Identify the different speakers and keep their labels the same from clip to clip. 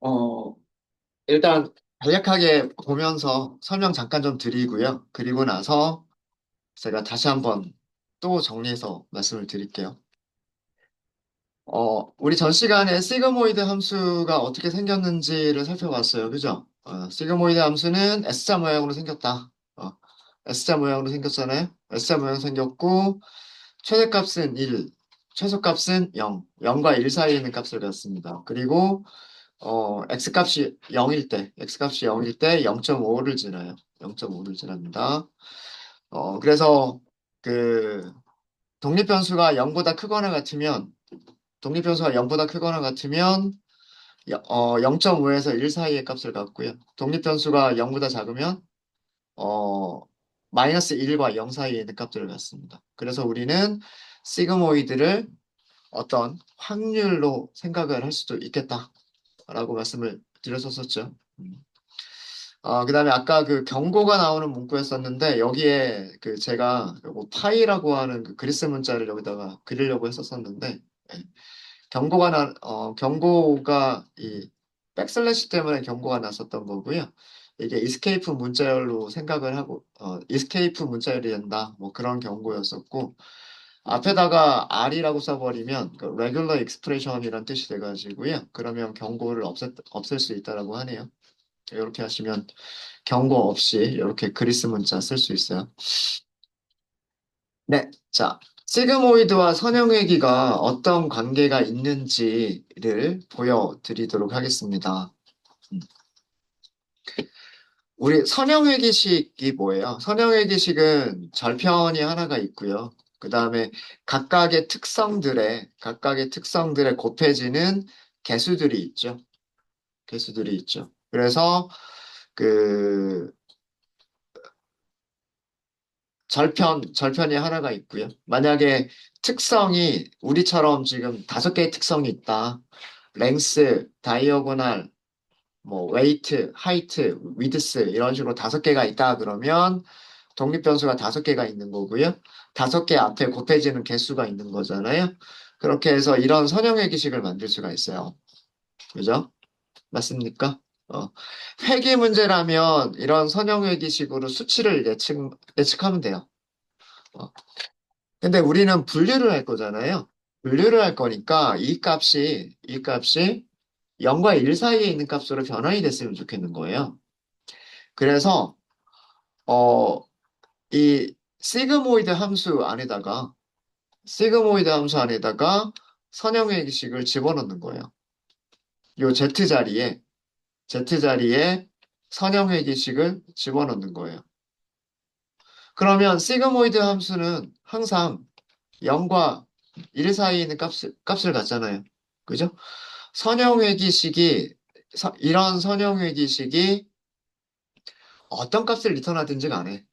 Speaker 1: 어, 일단 간략하게 보면서 설명 잠깐 좀 드리고요. 그리고 나서 제가 다시 한번 또 정리해서 말씀을 드릴게요. 우리 전 시간에 시그모이드 함수가 어떻게 생겼는지를 살펴봤어요. 그죠? 시그모이드 함수는 S자 모양으로 생겼다. S자 모양으로 생겼잖아요. S자 모양 생겼고, 최대값은 1, 최소값은 0, 0과 1 사이에 있는 값을 갖습니다. 그리고 x값이 0일 때, x값이 0일 때 0.5를 지나요. 0.5를 지납니다. 그래서 그 독립변수가 0보다 크거나 같으면, 독립변수가 0보다 크거나 같으면 0.5에서 1 사이의 값을 갖고요. 독립변수가 0보다 작으면 어, 마이너스 1과 0 사이에 있는 값들을 갖습니다. 그래서 우리는 시그모이드를 어떤 확률로 생각을 할 수도 있겠다라고 말씀을 드렸었죠. 그다음에 아까 그 경고가 나오는 문구였었는데 여기에 그 제가 요거 파이라고 하는 그 그리스 문자를 여기다가 그리려고 했었었는데 예, 경고가 이 백슬래시 때문에 경고가 났었던 거고요. 이게 이스케이프 문자열로 생각을 하고 이스케이프 문자열이 된다 뭐 그런 경고였었고 앞에다가 R이라고 써버리면 그 regular expression이란 뜻이 돼가지고요. 그러면 경고를 없앨 수 있다라고 하네요. 이렇게 하시면 경고 없이 이렇게 그리스 문자 쓸 수 있어요. 네, 자, 시그모이드와 선형회귀가 어떤 관계가 있는지를 보여드리도록 하겠습니다. 음. 우리 선형회귀식이 뭐예요? 선형회귀식은 절편이 하나가 있고요. 그 다음에 각각의 특성들에 곱해지는 개수들이 있죠. 개수들이 있죠. 그래서 그 절편이 하나가 있고요. 만약에 특성이 우리처럼 지금 5개의 특성이 있다. 랭스, 다이어고날, 뭐 웨이트, 하이트, 위드스 이런 식으로 5개가 있다 그러면 독립변수가 5개가 있는 거고요. 5개 앞에 곱해지는 개수가 있는 거잖아요. 그렇게 해서 이런 선형의 기식을 만들 수가 있어요. 그죠? 맞습니까? 어, 회귀 문제라면 이런 선형의 기식으로 수치를 예측하면 돼요. 어, 근데 우리는 분류를 할 거잖아요. 분류를 할 거니까 이 값이 0과 1 사이에 있는 값으로 변환이 됐으면 좋겠는 거예요. 그래서, 어, 이 시그모이드 함수 안에다가 선형의 기식을 집어넣는 거예요. 요 Z 자리에 선형의 기식을 집어넣는 거예요. 그러면 시그모이드 함수는 항상 0과 1 사이에 있는 값을 갖잖아요. 그죠? 선형회귀식이 이런 선형회귀식이 어떤 값을 리턴하든지 간에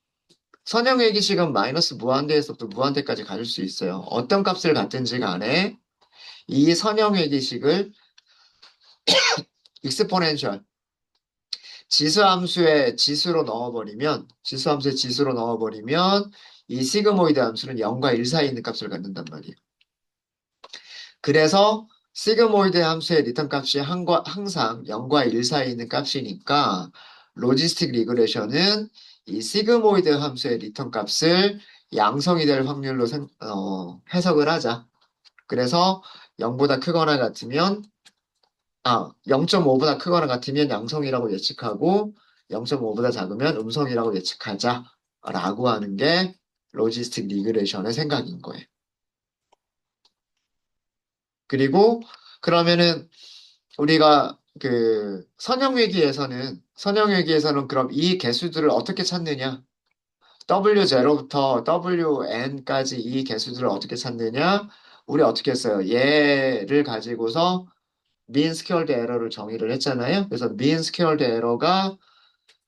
Speaker 1: 선형회귀식은 마이너스 무한대에서부터 무한대까지 가질 수 있어요. 어떤 값을 갖든지 간에 이 선형회귀식을 익스포넨셜 지수함수의 지수로 넣어버리면 이 시그모이드 함수는 0과 1 사이에 있는 값을 갖는단 말이에요. 그래서 시그모이드 함수의 리턴 값이 항상 0과 1 사이에 있는 값이니까 로지스틱 리그레션은 이 시그모이드 함수의 리턴 값을 양성이 될 확률로 해석을 하자. 그래서 0보다 크거나 같으면 0.5보다 크거나 같으면 양성이라고 예측하고 0.5보다 작으면 음성이라고 예측하자라고 하는 게 로지스틱 리그레션의 생각인 거예요. 그리고 그러면은 우리가 그 선형회귀에서는 그럼 이 개수들을 어떻게 찾느냐? W0부터 WN까지 이 개수들을 어떻게 찾느냐? 우리 어떻게 했어요? 얘를 가지고서 mean squared error를 정의를 했잖아요. 그래서 mean squared error가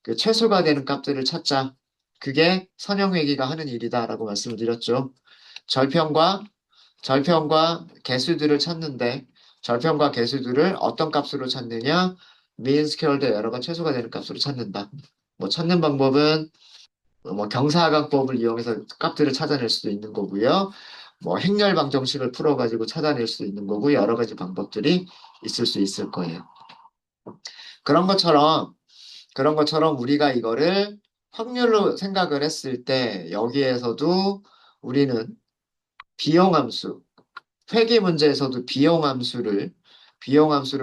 Speaker 1: 그 최소가 되는 값들을 찾자. 그게 선형회귀가 하는 일이다라고 말씀을 드렸죠. 절편과 개수들을 찾는데 절편과 개수들을 어떤 값으로 찾느냐? mean squared error가 최소가 되는 값으로 찾는다. 뭐 찾는 방법은 뭐 경사하강법을 이용해서 값들을 찾아낼 수도 있는 거고요. 뭐 행렬 방정식을 풀어가지고 찾아낼 수도 있는 거고 여러 가지 방법들이 있을 수 있을 거예요. 그런 것처럼, 그런 것처럼 우리가 이거를 확률로 생각을 했을 때 여기에서도 우리는 비용함수, 회계 문제에서도 비용함수를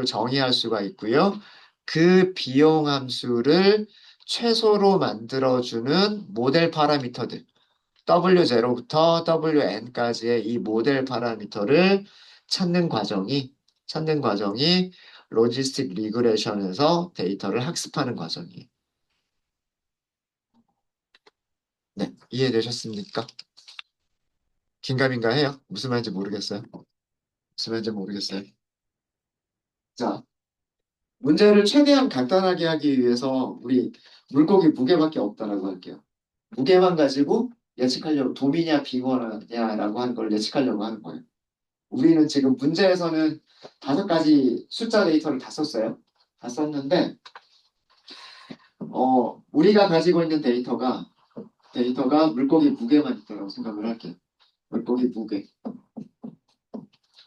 Speaker 1: 정의할 수가 있고요. 그 비용함수를 최소로 만들어주는 모델 파라미터들, W0부터 WN까지의 이 모델 파라미터를 찾는 과정이 로지스틱 리그레션에서 데이터를 학습하는 과정이에요. 네, 이해되셨습니까? 긴가민가 해요? 무슨 말인지 모르겠어요. 무슨 말인지 모르겠어요. 자, 문제를 최대한 간단하게 하기 위해서 우리 물고기 무게밖에 없다라고 할게요. 무게만 가지고 예측하려고 도미냐 빙어냐라고 하는 걸 예측하려고 하는 거예요. 우리는 지금 문제에서는 5가지 숫자 데이터를 다 썼어요. 다 썼는데 우리가 가지고 있는 데이터가 물고기 무게만 있다고 생각을 할게요. 물고기 무게.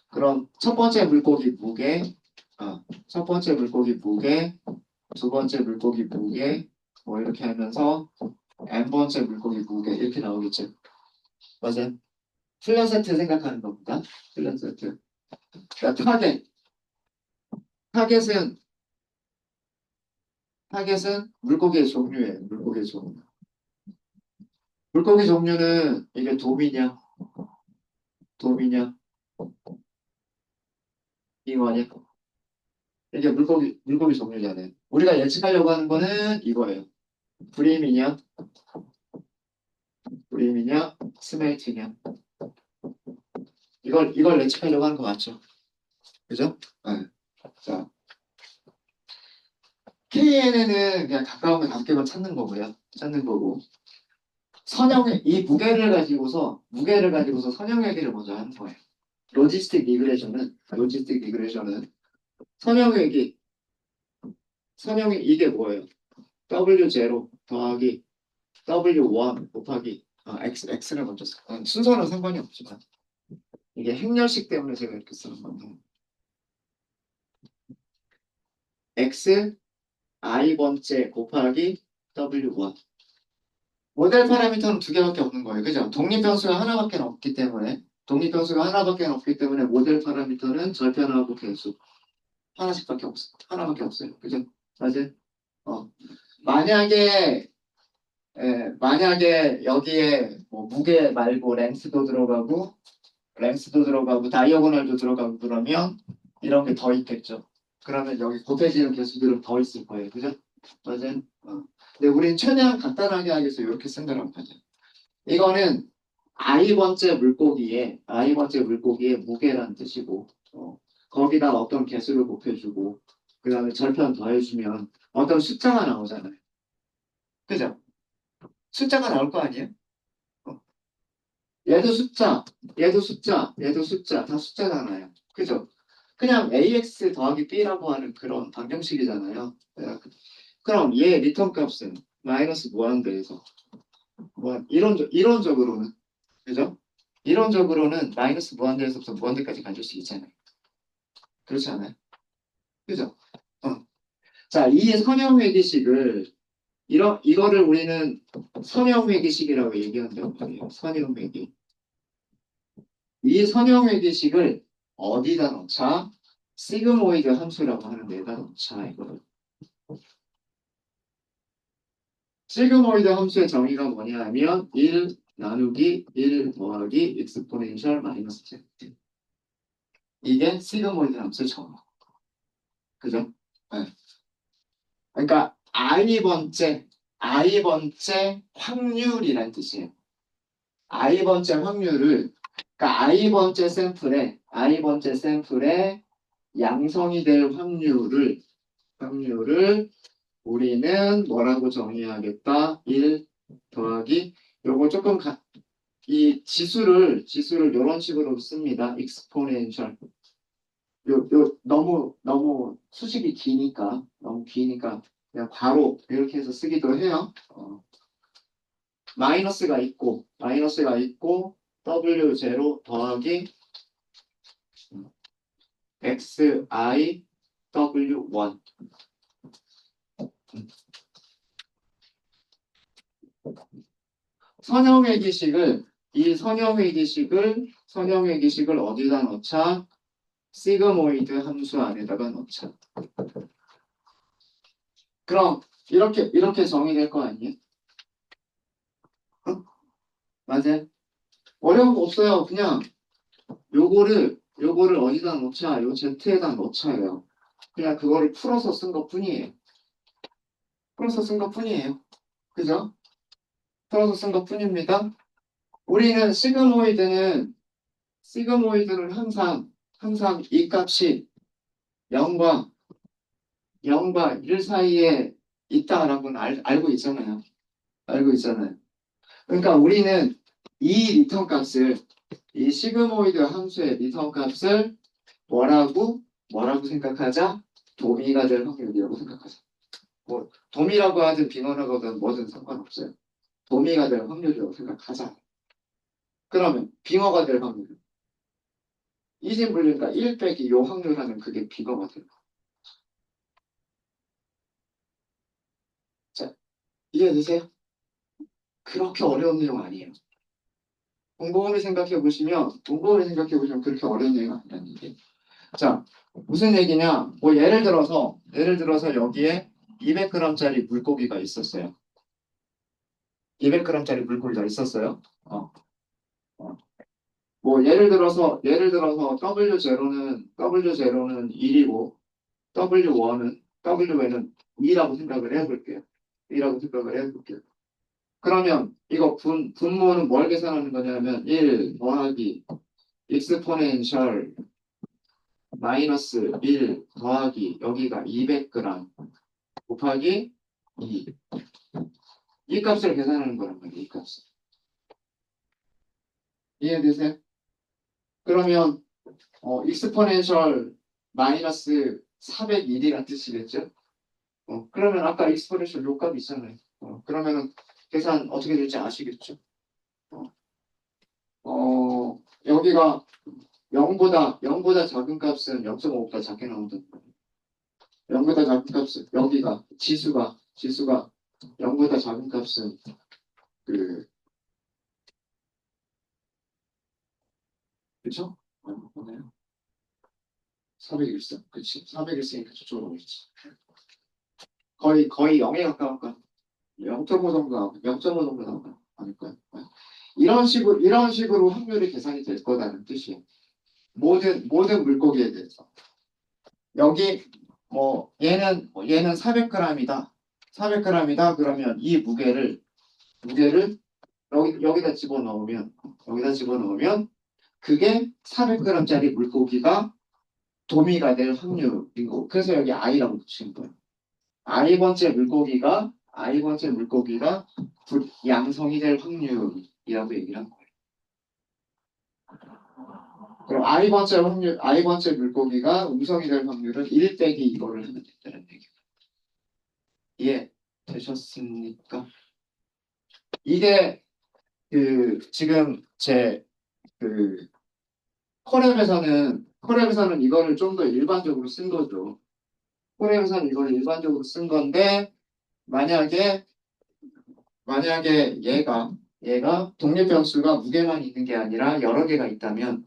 Speaker 1: 그럼 첫 번째 물고기 무게, 첫 번째 물고기 무게, 두 번째 물고기 무게, 뭐 이렇게 하면서 n번째 물고기 무게 이렇게 나오겠죠. 맞아요. 훈련 세트 생각하는 겁니다. 훈련 세트. 자, 타겟은 타겟은 물고기의 종류예요. 물고기의 종류. 물고기 종류는 이게 도미냐, 잉어냐. 이게 물고기 종류잖아요. 우리가 예측하려고 하는 거는 이거예요. 브림이냐, 스멜트냐. 이걸 예측하려고 하는 거 맞죠? 그죠? 네. 자, KNN은 그냥 가까운 거 5개만 찾는 거고요. 찾는 거고. 이 무게를 가지고서 선형 얘기를 먼저 하는 거예요. 로지스틱 리그레션은 선형 이게 뭐예요? W0 더하기 W1 곱하기 X를 먼저 써. 순서는 상관이 없지만 이게 행렬식 때문에 제가 이렇게 쓰는 건데 X I번째 곱하기 W1 모델 파라미터는 2개밖에 없는 거예요. 그죠? 독립변수가 하나밖에 없기 때문에 모델 파라미터는 절편하고 계수 하나밖에 없어요. 그죠? 맞아요? 어. 만약에 만약에 여기에 뭐 무게 말고 랭스도 들어가고 다이어고널도 들어가고 그러면 이런 게 더 있겠죠. 그러면 여기 곱해지는 개수들은 더 있을 거예요. 그죠? 맞아요? 근데 우린 최대한 간단하게 하기 위해서 이렇게 쓴 거란 말이에요. 이거는 I번째 물고기의 무게란 뜻이고 거기다 어떤 개수를 곱해주고 그 다음에 절편 더해주면 어떤 숫자가 나오잖아요. 그죠? 숫자가 나올 거 아니에요? 어, 얘도 숫자 다 숫자잖아요. 그죠? 그냥 AX 더하기 B라고 하는 그런 방정식이잖아요. 네. 그럼 얘 리턴 값은 마이너스 무한대에서 이론적으로는 그죠? 이론적으로는 마이너스 무한대에서부터 무한대까지 가질 수 있잖아요. 그렇지 않아요? 그죠? 자, 이 선형회계식을 이거를 우리는 선형회계식이라고 얘기한다고 해요. 선형회계. 이 선형회계식을 어디다 넣자? 시그모이드 함수라고 하는 데다 넣자 이거를. 시그모이드 함수의 정의가 뭐냐 하면 1 나누기 1 더하기 익스포넨셜 마이너스 z. 이게 시그모이드 함수의 정의. 그죠? 네. 그러니까 I번째 확률이란 뜻이에요. 그러니까 I번째 샘플에 양성이 될 확률을 우리는 뭐라고 정의하겠다? 1 더하기 요거 조금 이 지수를 이런 식으로 씁니다. exponential. 너무 수식이 너무 기니까 그냥 바로 이렇게 해서 쓰기도 해요. 마이너스가 있고 W0 더하기 XI W1 선형회기식을 이 선형회기식을 어디다 넣자? 시그모이드 함수 안에다가 넣자. 그럼 이렇게 정의될 거 아니에요? 어? 맞아요? 어려운 거 없어요. 그냥 요거를 어디다 넣자? 요 Z에다 넣자예요. 그냥 그거를 풀어서 쓴 것뿐이에요. 풀어서 쓴 것뿐이에요. 그죠? 풀어서 쓴 것뿐입니다. 우리는 시그모이드는 항상 이 값이 0과 1 사이에 있다라고는 알고 있잖아요. 알고 있잖아요. 그러니까 우리는 이 시그모이드 함수의 리턴 값을 뭐라고 생각하자? 도미가 될 확률이라고 생각하자. 뭐, 도미라고 하든 빈원이라고 하든 뭐든 상관없어요. 도미가 될 확률이라고 생각하자. 그러면 빙어가 될 확률. 이진분리니까 1 빼기 요 확률 하면 그게 빙어가 돼요. 자, 이해되세요? 그렇게 어려운 내용 아니에요. 곰곰이 생각해 보시면 그렇게 어려운 내용 아니라는 얘기예요. 자, 무슨 얘기냐? 뭐 예를 들어서 여기에 200g짜리 물고기가 있었어요. 200g짜리 물고기가 있었어요. 어. 뭐 예를 들어서 W0는 1이고 W는 2라고 생각을 해볼게요. 2라고 생각을 해볼게요. 그러면 이거 분모는 뭘 계산하는 거냐면 1 더하기 익스포넨셜 마이너스 1 더하기 여기가 200g 곱하기 2. 이 값을 계산하는 거란 말이에요. 이 값을. 이해되세요? 그러면 익스포넨셜 마이너스 401이란 뜻이겠죠? 그러면 아까 익스포넨셜 요 값 있잖아요. 그러면은 계산 어떻게 될지 아시겠죠? 어, 여기가 0보다 작은 값은 0.5보다 작게 나온다는 거예요. 0보다 작은 값은 여기가 지수가 0보다 작은 값은 그 그쵸? 뭐네요? 401선 그치? 401이니까 저쪽으로 오겠지. 거의 0에 가까운 거 0.5 정도 나오고 0.5 정도 나오나 아닐까요? 이런 식으로 확률이 계산이 될 거다는 뜻이에요. 모든 물고기에 대해서. 여기 얘는 400g이다. 400g이다. 그러면 이 무게를 여기다 집어넣으면 그게 400g짜리 물고기가 도미가 될 확률인 거. 그래서 여기 I라고 붙인 거예요. I번째 물고기가 양성이 될 확률이라고 얘기를 한 거예요. 그럼 I번째 물고기가 음성이 될 확률은 1 빼기 이거를 하면 된다는 얘기예요. 이해 되셨습니까? 이게 지금 제 콜앱에서는 이거를 좀 더 일반적으로 쓴 거죠. 콜앱에서는 이걸 일반적으로 쓴 건데 만약에 얘가 독립변수가 무게만 있는 게 아니라 여러 개가 있다면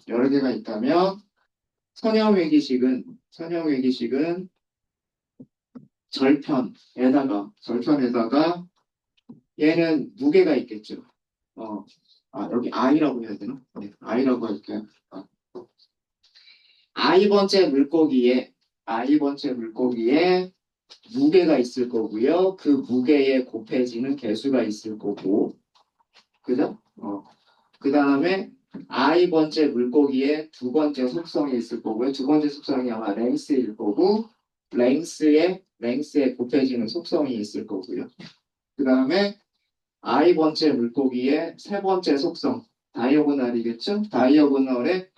Speaker 1: 선형회기식은 절편에다가 얘는 무게가 있겠죠. 여기 I라고 해야 되나? 네, I라고 할게요. I번째 물고기에 무게가 있을 거고요. 그 무게에 곱해지는 개수가 있을 거고, 그죠? 그 다음에 I번째 물고기에 두 번째 속성이 있을 거고요. 두 번째 속성이 아마 랭스일 거고, 랭스에 곱해지는 속성이 있을 거고요. 그 다음에 I번째 물고기의 세 번째 속성, 다이어고널이겠죠? 다이어고널에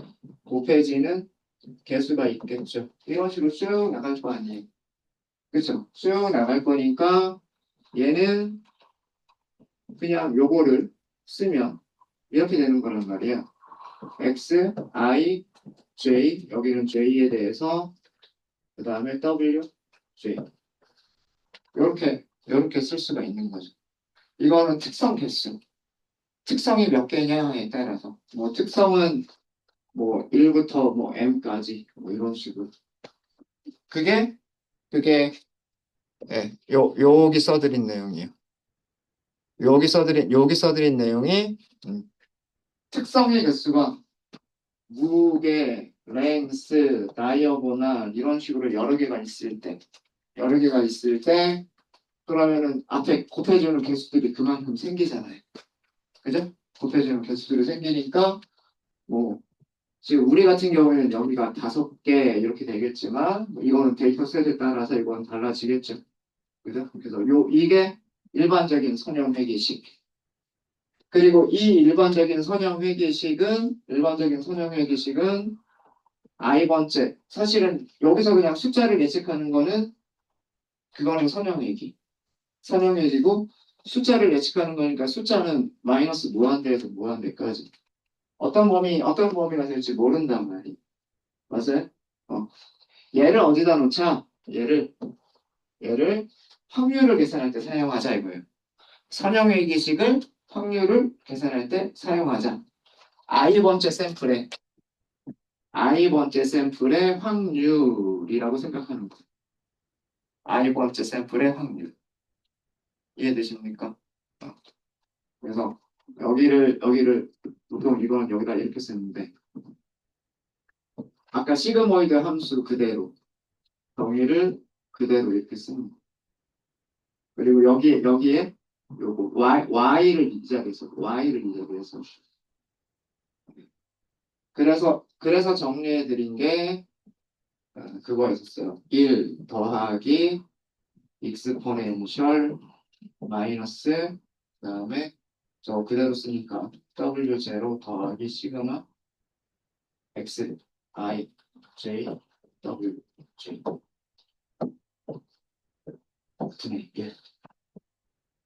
Speaker 1: 곱해지는 개수가 있겠죠. 이런 식으로 쭉 나갈 거 아니에요. 그쵸? 쭉 나갈 거니까 얘는 그냥 요거를 쓰면 이렇게 되는 거란 말이에요. X, I, J, 여기는 J에 대해서 그 다음에 W, J. 이렇게 쓸 수가 있는 거죠. 이거는 특성 개수. 특성이 몇 개냐에 따라서. 뭐 특성은 뭐 1부터 뭐 m까지 뭐 이런 식으로. 그게 그게 예, 여기 써드린 내용이에요. 여기 써드린 내용이 특성의 개수가 무게, 랭스, 다이어고나 이런 식으로 여러 개가 있을 때 그러면은 앞에 곱해주는 개수들이 그만큼 생기잖아요. 그죠? 곱해주는 개수들이 생기니까 뭐 지금 우리 같은 경우에는 여기가 5개 이렇게 되겠지만 뭐 이거는 데이터 셋에 따라서 이건 달라지겠죠. 그죠? 그래서 이게 일반적인 선형 회계식. 그리고 이 일반적인 선형 회계식은 i번째. 사실은 여기서 그냥 숫자를 예측하는 거는 그거는 선형 회계. 선형 회계고 숫자를 예측하는 거니까 숫자는 마이너스 무한대에서 무한대까지. 어떤 범위가 될지 모른단 말이에요. 맞아요? 어. 얘를 어디다 놓자? 얘를 확률을 계산할 때 사용하자 이거예요. 선형회계식을 확률을 계산할 때 사용하자. i번째 샘플의 확률이라고 생각하는 거예요. i번째 샘플의 확률. 이해되십니까? 어. 그래서 여기를 보통 이거는 여기다 이렇게 쓰는데 아까 시그모이드 함수 그대로 정의를 그대로 이렇게 쓰는 거예요. 그리고 여기에 요거 y를 이 자리에 서 그래서 정리해 드린 게 그거였었어요. 1 더하기 익스포넨셜 마이너스 그다음에 저 그대로 쓰니까 W0 더하기 시그마 X I J W J 분의 1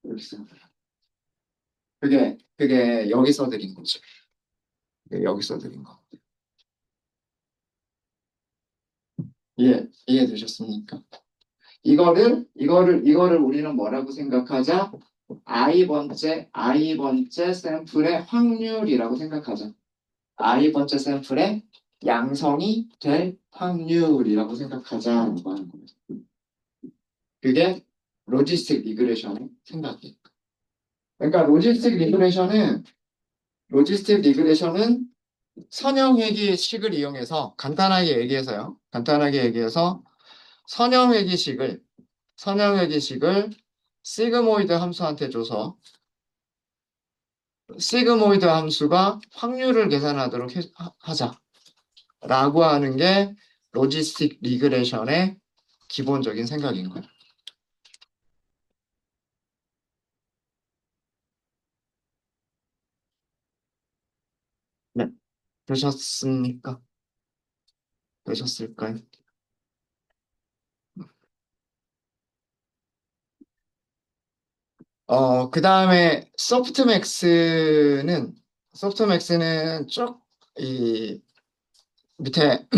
Speaker 1: 이렇게 쓰는 거예요. 그게 여기서 드린 거죠. 여기서 드린 거. 이해되셨습니까? 이거를 우리는 뭐라고 생각하자? i번째 샘플의 확률이라고 생각하자. i번째 샘플의 양성이 될 확률이라고 생각하자라고 하는 거예요. 그게 로지스틱 리그레션의 생각이에요. 그러니까 로지스틱 리그레션은 선형회계식을 이용해서 간단하게 얘기해서 선형회계식을 시그모이드 함수한테 줘서 시그모이드 함수가 확률을 계산하도록 하자라고 하는 게 로지스틱 리그레션의 기본적인 생각인 거예요. 네, 되셨습니까? 되셨을까요? 그 다음에 소프트맥스는 쭉 이 밑에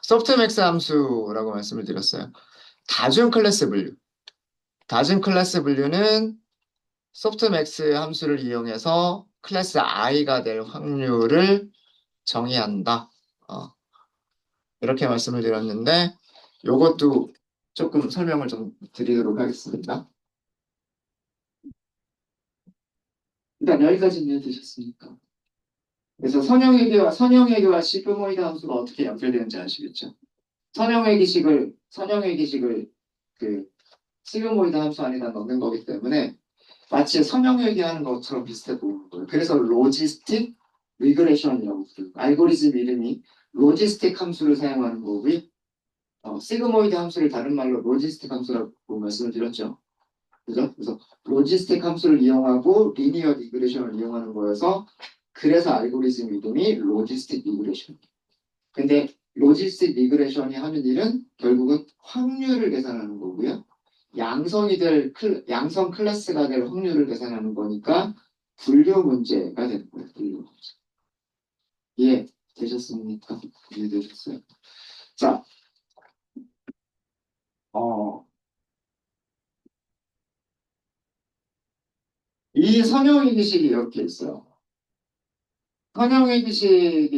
Speaker 1: 소프트맥스 함수라고 말씀을 드렸어요. 다중 클래스 분류. 다중 클래스 분류는 소프트맥스 함수를 이용해서 클래스 i가 될 확률을 정의한다. 이렇게 말씀을 드렸는데 이것도 조금 설명을 좀 드리도록 하겠습니다. 일단 여기까지 이해되셨습니까? 그래서 선형회계와 시그모이드 함수가 어떻게 연결되는지 아시겠죠? 선형회계식을 그 시그모이드 함수 안에다 넣는 거기 때문에 마치 선형회계하는 것처럼 비슷해 보이는 거예요. 그래서 로지스틱 리그레션이라고 불러요. 알고리즘 이름이 로지스틱 함수를 사용하는 거고요. 시그모이드 함수를 다른 말로 로지스틱 함수라고 말씀을 드렸죠. 그죠? 그래서 로지스틱 함수를 이용하고 리니어 리그레션을 이용하는 거여서 그래서 알고리즘 이름이 로지스틱 리그레션. 근데 로지스틱 리그레션이 하는 일은 결국은 확률을 계산하는 거고요. 양성 클래스가 될 확률을 계산하는 거니까 분류 문제가 되는 거예요. 분류 문제. 이해되셨습니까? 이해되셨어요? 자, 어, 이 선형회귀식이 이렇게 있어요. 선형회귀식이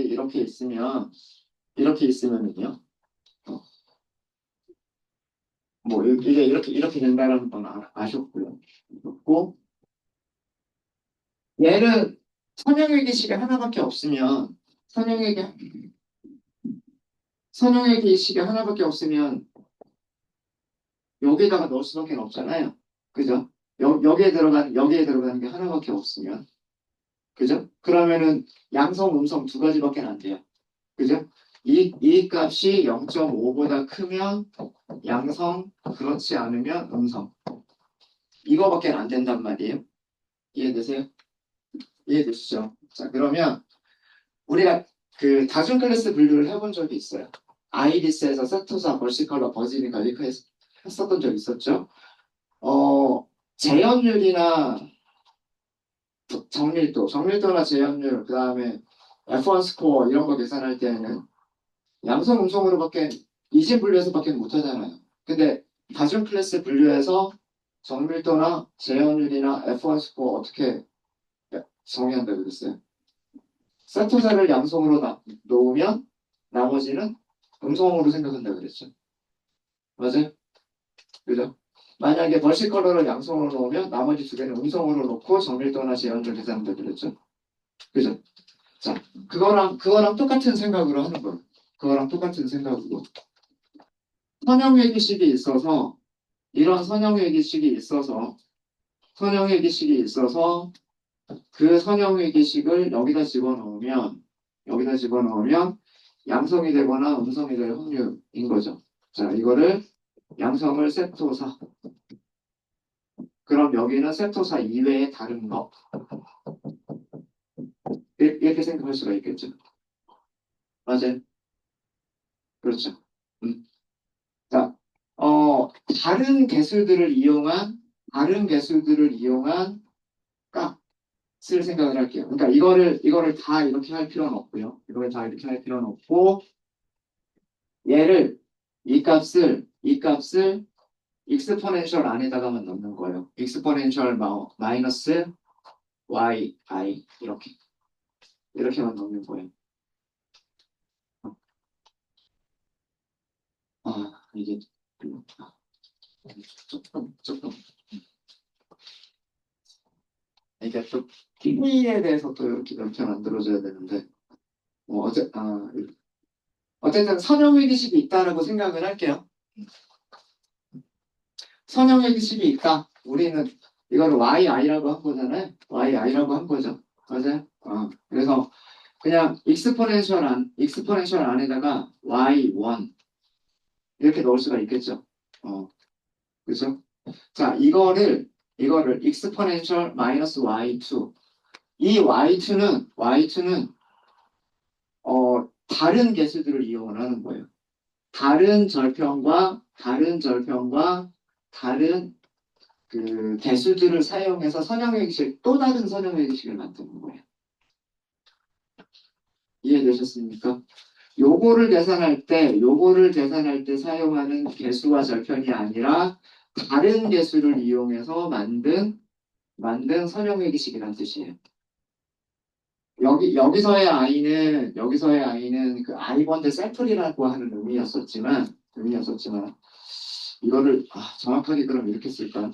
Speaker 1: 이렇게 있으면은요. 어, 뭐 이게 이렇게 된다는 건 아셨고요. 그렇고 얘는 선형회귀식이 하나밖에 없으면 선형회귀 선형회귀식이 하나밖에 없으면 여기다가 넣을 수밖에 없잖아요. 그죠? 여기에 들어가는 게 하나밖에 없으면 그죠? 그러면은 양성, 음성 두 가지밖에 안 돼요. 그죠? 이 값이 0.5보다 크면 양성, 그렇지 않으면 음성. 이거밖에 안 된단 말이에요. 이해되세요? 이해되시죠? 자, 그러면 우리가 그 다중 클래스 분류를 해본 적이 있어요. 아이리스에서 세토사, 벌시컬러, 버진이 했었던 적 있었죠. 재현율이나 정밀도나 재현율, 그 다음에 F1 스코어 이런 거 계산할 때는 양성, 음성으로밖에 이진 분류해서밖에 못하잖아요. 근데 다중 클래스 분류해서 정밀도나 재현율이나 F1 스코어 어떻게 정의한다고 그랬어요? 세토사를 양성으로 놓으면 나머지는 음성으로 생각한다고 그랬죠. 맞아요? 그죠? 만약에 벌식 컬러를 양성으로 놓으면 나머지 두 개는 음성으로 놓고 정밀도나 재현율 계산한다고 그랬죠. 그죠? 자, 그거랑 똑같은 생각으로 하는 거예요. 그거랑 똑같은 생각으로. 선형회귀식이 있어서, 이런 선형회귀식이 있어서, 그 선형회귀식을 여기다 집어넣으면 양성이 되거나 음성이 될 확률인 거죠. 자, 이거를 양성을 세토사. 그럼 여기는 세토사 이외의 다른 거. 이렇게 생각할 수가 있겠죠. 맞아요. 그렇죠. 음. 자, 다른 개수들을 이용한 값을 생각을 할게요. 그러니까 이거를 다 이렇게 할 필요는 없고요. 이거를 다 이렇게 할 필요는 없고, 얘를, 이 값을 익스포넨셜 안에다가만 넣는 거예요. 익스포넨셜 마이너스 yi, 이렇게만 넣는 거예요. 이게, 조금. 이게 또 T에 대해서 또 이렇게 만들어줘야 되는데 뭐 어쨌든 선형회귀식이 있다라고 생각을 할게요. 선형회귀식이 있다. 우리는 이걸 yi라고 한 거잖아요. yi라고 한 거죠. 맞아요? 그래서 그냥 익스포넨셜 안에다가 y1 이렇게 넣을 수가 있겠죠. 그죠? 자, 이거를 익스포넨셜 마이너스 y2 이 y2는 다른 개수들을 이용을 하는 거예요. 다른 절편과 다른 그 개수들을 사용해서 또 다른 선형회귀식을 만드는 거예요. 이해되셨습니까? 요거를 계산할 때 사용하는 개수와 절편이 아니라 다른 개수를 이용해서 만든 선형회귀식이라는 뜻이에요. 여기서의 i는 그 i번째 샘플이라고 하는 의미였었지만 이거를 정확하게 그럼 이렇게 쓸까?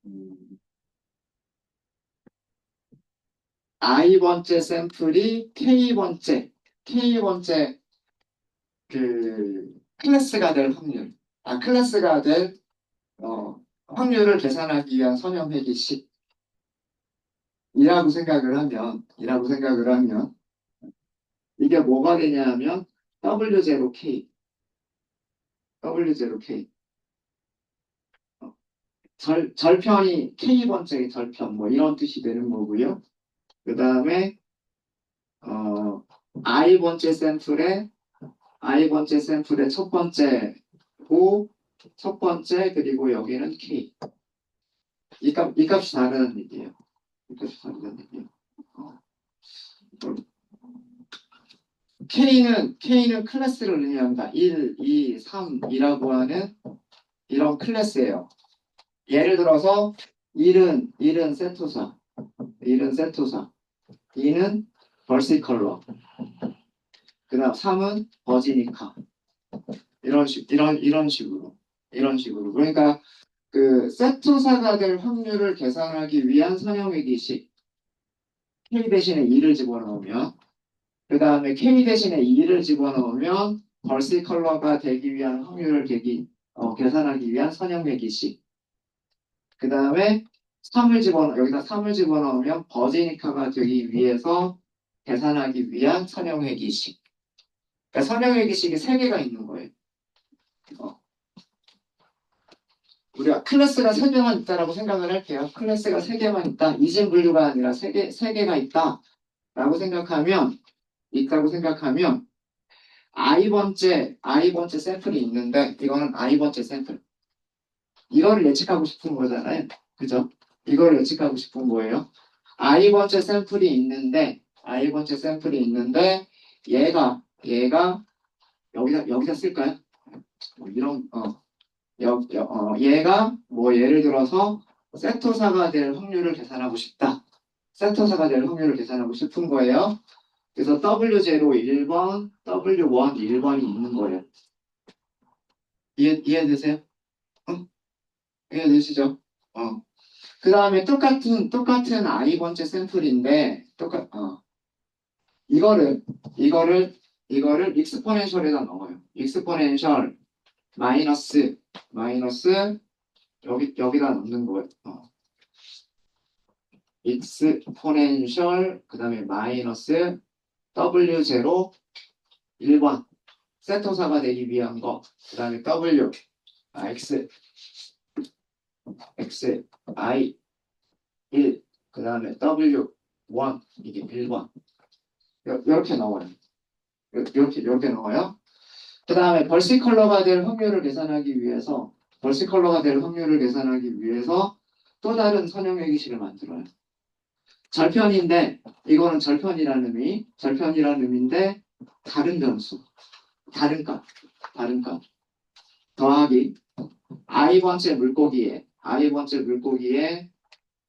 Speaker 1: 음, i번째 샘플이 k번째 그 클래스가 될 클래스가 될 확률을 계산하기 위한 선형회귀식이라고 생각을 하면 이게 뭐가 되냐면 W0K 절편이 K번째 절편 뭐 이런 뜻이 되는 거고요. 그 다음에 I번째 샘플의 첫 번째 그리고 여기는 K 이 값이 다르다는 얘기예요. K는 클래스를 의미합니다. 1, 2, 3이라고 하는 이런 클래스예요. 예를 들어서 1은 세토사. 1은 세토사. 2는 벌시컬러. 그 다음 3은 버지니카. 이런 식으로. 그러니까 그 세토사가 될 확률을 계산하기 위한 선형외기식. K 대신에 2를 집어넣으면, 그 다음에 K 대신에 2를 집어넣으면 벌시컬러가 되기 위한 확률을 계산하기 위한 선형외기식. 그 다음에 여기다 3을 집어넣으면 버지니카가 되기 위해서 계산하기 위한 선형회기식. 그러니까 선형회기식이 3개가 있는 거예요. 우리가 클래스가 3개만 있다라고 생각을 할게요. 클래스가 3개만 있다. 이진 분류가 아니라 3개가 있다라고 생각하면, i번째 샘플이 있는데, 이거는 i번째 샘플. 이거를 예측하고 싶은 거잖아요. 그죠? 이걸 예측하고 싶은 거예요. i번째 샘플이 있는데, 얘가 여기다 쓸까요? 뭐 얘가 뭐 예를 들어서 세토사가 될 확률을 계산하고 싶다. 세토사가 될 확률을 계산하고 싶은 거예요. 그래서 W0 1번, W1 1번이 있는 거예요. 이해되세요? 어? 이해되시죠? 그 다음에 똑같은 i번째 샘플인데, 이거를 익스포넨셜에다 넣어요. 익스포넨셜 마이너스 여기다 넣는 거예요. 익스포넨셜 그 다음에 마이너스 W0 1번 세토사가 되기 위한 거. 그 다음에 W I 1 그 다음에 W 1 이게 1번 이렇게 나와요. 이렇게 나와요. 그 다음에 벌시컬러가 될 확률을 계산하기 위해서 또 다른 선형외기식을 만들어요. 절편인데 이거는 절편이라는 의미인데 다른 변수, 다른 값 더하기 i번째 물고기에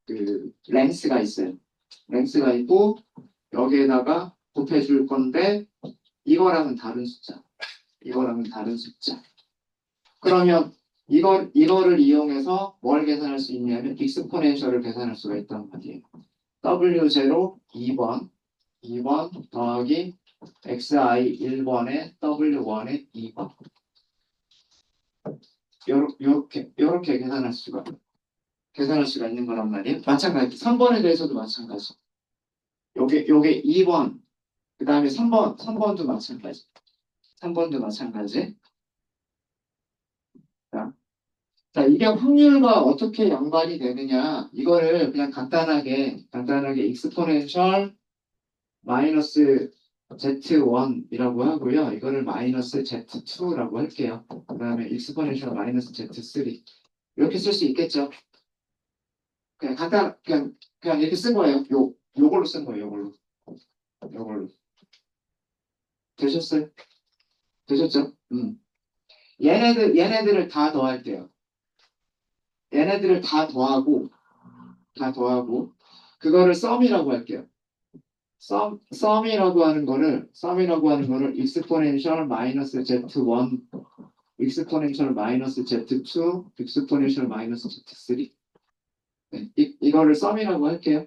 Speaker 1: 그 랭스가 있어요. 랭스가 있고 여기에다가 곱해줄 건데 이거랑은 다른 숫자. 그러면 이거를 이용해서 뭘 계산할 수 있냐면 익스포넨셜을 계산할 수가 있단 말이에요. W0 2번 더하기 XI 1번에 W1에 2번 요렇게 계산할 수가 있는 거란 말이에요. 마찬가지 3번에 대해서도 마찬가지. 요게 2번 그 다음에 3번도 마찬가지. 자, 이게 확률과 어떻게 연관이 되느냐 이거를 그냥 간단하게 익스포넨셜 마이너스 Z1이라고 하고요. 이거를 마이너스 Z2라고 할게요. 그 다음에 익스포넨셜 마이너스 Z3 이렇게 쓸 수 있겠죠. 그냥 이렇게 쓴 거예요. 요걸로 쓴 거예요. 요걸로 되셨어요? 되셨죠? 얘네들을 다 더할게요. 얘네들을 다 더하고 그거를 썸이라고 할게요. 썸이라고 하는 거를 익스포넨셜 마이너스 Z1 익스포넨셜 마이너스 Z2 익스포넨셜 마이너스 Z3 네, 이거를 썸이라고 할게요.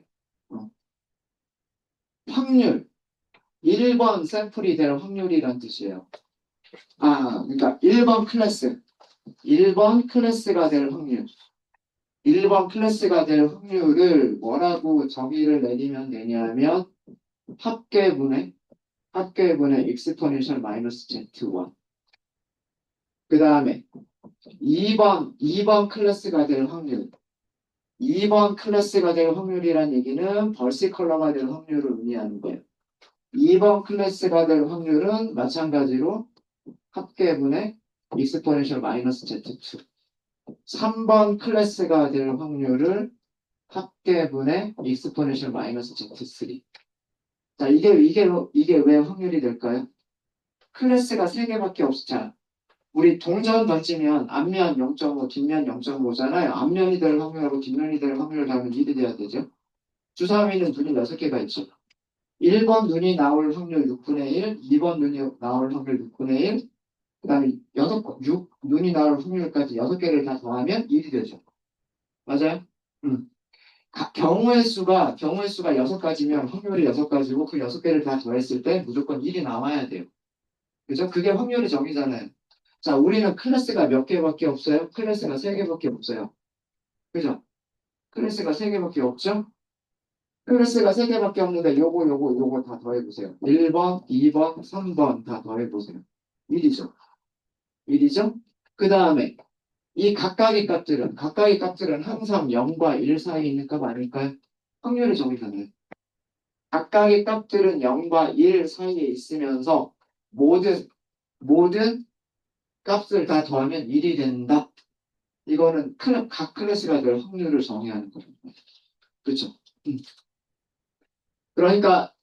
Speaker 1: 확률 1번 샘플이 될 확률이란 뜻이에요. 그러니까 1번 클래스가 될 확률 1번 클래스가 될 확률을 뭐라고 정의를 내리면 되냐면 합계분의 익스포넨셜 마이너스 Z1 그 다음에 2번 클래스가 될 확률 2번 클래스가 될 확률이란 얘기는 벌시 컬러가 될 확률을 의미하는 거예요. 2번 클래스가 될 확률은 마찬가지로 합계분의 익스포넨셜 마이너스 Z2 3번 클래스가 될 확률을 합계분의 익스포넨셜 마이너스 Z3 자, 이게 왜 확률이 될까요? 클래스가 3개밖에 없잖아. 우리 동전 던지면 앞면 0.5, 뒷면 0.5잖아요. 앞면이 될 확률하고 뒷면이 될 확률을 더하면 1이 돼야 되죠. 주사위는 눈이 6개가 있죠. 1번 눈이 나올 확률 6분의 1, 2번 눈이 나올 확률 6분의 1, 그 다음에 6, 눈이 나올 확률까지 6개를 다 더하면 1이 되죠. 맞아요? 음. 경우의 수가 6가지면 확률이 6가지고 그 6개를 다 더했을 때 무조건 1이 나와야 돼요. 그죠? 그게 확률의 정의잖아요. 자, 우리는 클래스가 몇 개밖에 없어요? 클래스가 3개밖에 없어요. 그죠? 클래스가 3개밖에 없죠? 클래스가 3개밖에 없는데 요거 다 더해보세요. 1번, 2번, 3번 다 더해보세요. 1이죠. 1이죠? 그 다음에 이 각각의 값들은 항상 0과 1 사이에 있는 값 아닐까요? 확률의 정의잖아요. 각각의 값들은 0과 1 사이에 있으면서 모든 값을 다 더하면 1이 된다. 이거는 각 클래스가 될 확률을 정의하는 거예요. 그렇죠? 그러니까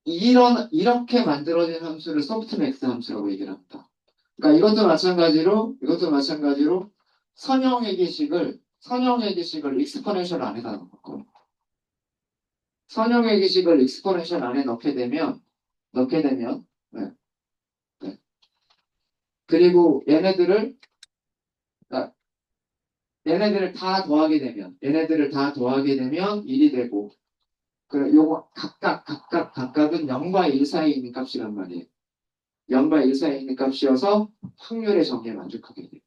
Speaker 1: 이렇게 만들어진 함수를 소프트맥스 함수라고 얘기를 합니다. 그러니까 이것도 마찬가지로 선형의 기식을 익스포넨셜 안에다 넣고 선형의 기식을 익스포넨셜 안에 넣게 되면 네, 네. 그리고 그러니까 얘네들을 다 더하게 되면 1이 되고 그래 요거 각각은 0과 1 사이에 있는 값이란 말이에요. 0과 1 사이에 있는 값이어서 확률의 정의에 만족하게 돼요.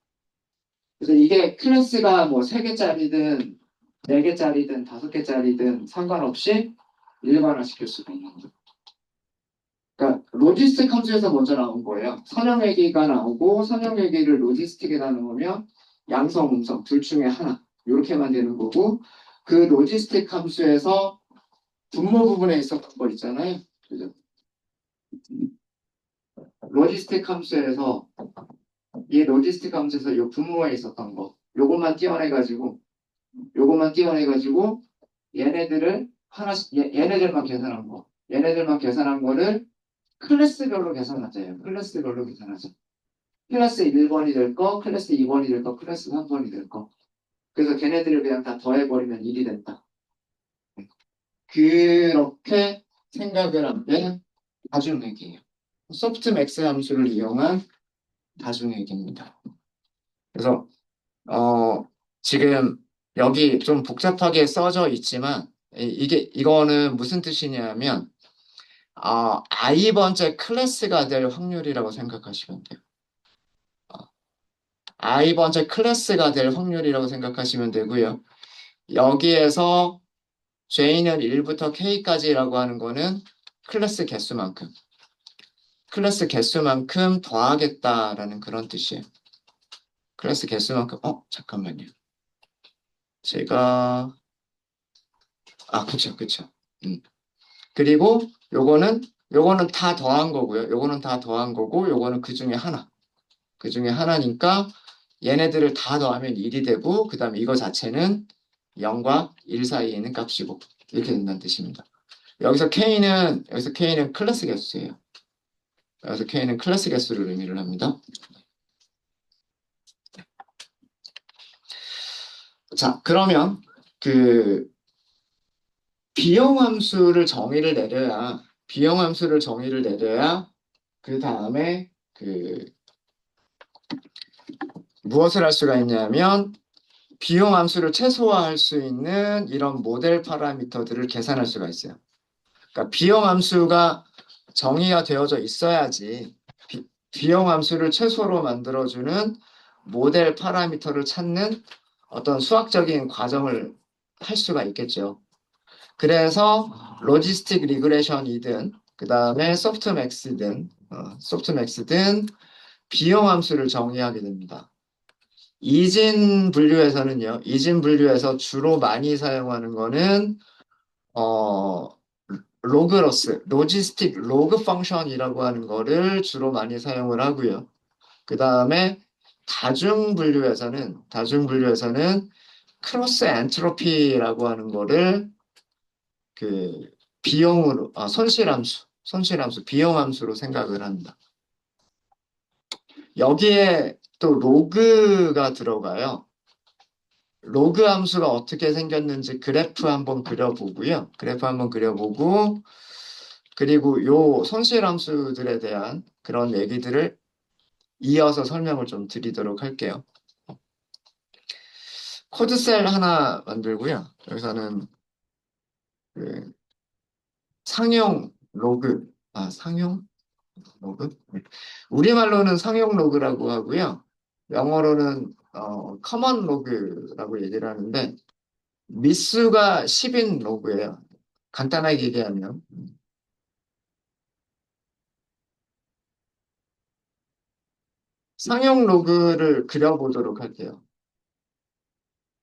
Speaker 1: 그래서 이게 클래스가 뭐 3개짜리든 4개짜리든 5개짜리든 상관없이 일반화시킬 수가 있는 거죠. 그러니까 로지스틱 함수에서 먼저 나온 거예요. 선형얘기가 나오고 선형얘기를 로지스틱에다 넣으면 양성, 음성 둘 중에 하나 이렇게만 되는 거고 그 로지스틱 함수에서 분모 부분에 있었던 거 있잖아요. 그죠? 로지스틱 함수에서 이 로지스틱 함수에서 이 분모에 있었던 거 요것만 띄어내가지고 얘네들을 하나씩 얘네들만 계산한 거를 클래스별로 계산하자요. 클래스별로 계산하자. 클래스 1번이 될 거, 클래스 2번이 될 거, 클래스 3번이 될 거. 그래서 걔네들을 그냥 다 더해버리면 1이 된다. 그렇게 생각을 한게 다중얘기예요. 소프트맥스 함수를 이용한 다중얘기입니다. 그래서 지금 여기 좀 복잡하게 써져 있지만 이거는 무슨 뜻이냐면 i번째 클래스가 될 확률이라고 생각하시면 돼요. i번째 클래스가 될 확률이라고 생각하시면 되고요. 여기에서 J는 1부터 K까지라고 하는 거는 클래스 개수만큼 더하겠다라는 그런 뜻이에요. 클래스 개수만큼 잠깐만요. 제가 그쵸. 그리고 요거는 다 더한 거고요. 요거는 다 더한 거고 요거는 그 중에 하나니까 얘네들을 다 더하면 1이 되고 그 다음에 이거 자체는 0과 1 사이에 있는 값이고 이렇게 된다는 뜻입니다. 여기서 K는 클래스 개수예요. 그래서 K는 클래스 개수를 의미를 합니다. 자, 그러면 그 비용함수를 정의를 내려야 그 다음에 무엇을 할 수가 있냐면 비용함수를 최소화할 수 있는 이런 모델 파라미터들을 계산할 수가 있어요. 그러니까 비용함수가 정의가 되어져 있어야지 비용함수를 최소로 만들어주는 모델 파라미터를 찾는 어떤 수학적인 과정을 할 수가 있겠죠. 그래서 로지스틱 리그레션이든 그 다음에 소프트맥스든 비용함수를 정의하게 됩니다. 이진 분류에서 주로 많이 사용하는 거는 로지스틱 로그 펑션이라고 하는 거를 주로 많이 사용을 하고요. 그 다음에 다중분류에서는 크로스 엔트로피라고 하는 거를 그 비용으로 손실함수 비용함수로 생각을 합니다. 여기에 또 로그가 들어가요. 로그 함수가 어떻게 생겼는지 그래프 한번 그려보고요. 그래프 한번 그려보고, 그리고 요 손실 함수들에 대한 그런 얘기들을 이어서 설명을 좀 드리도록 할게요. 코드셀 하나 만들고요. 여기서는 그 상용 로그, 상용 로그? 네. 우리말로는 상용 로그라고 하고요. 영어로는 커먼 로그라고 얘기를 하는데, 미수가 10인 로그예요. 간단하게 얘기하면. 상용 로그를 그려보도록 할게요.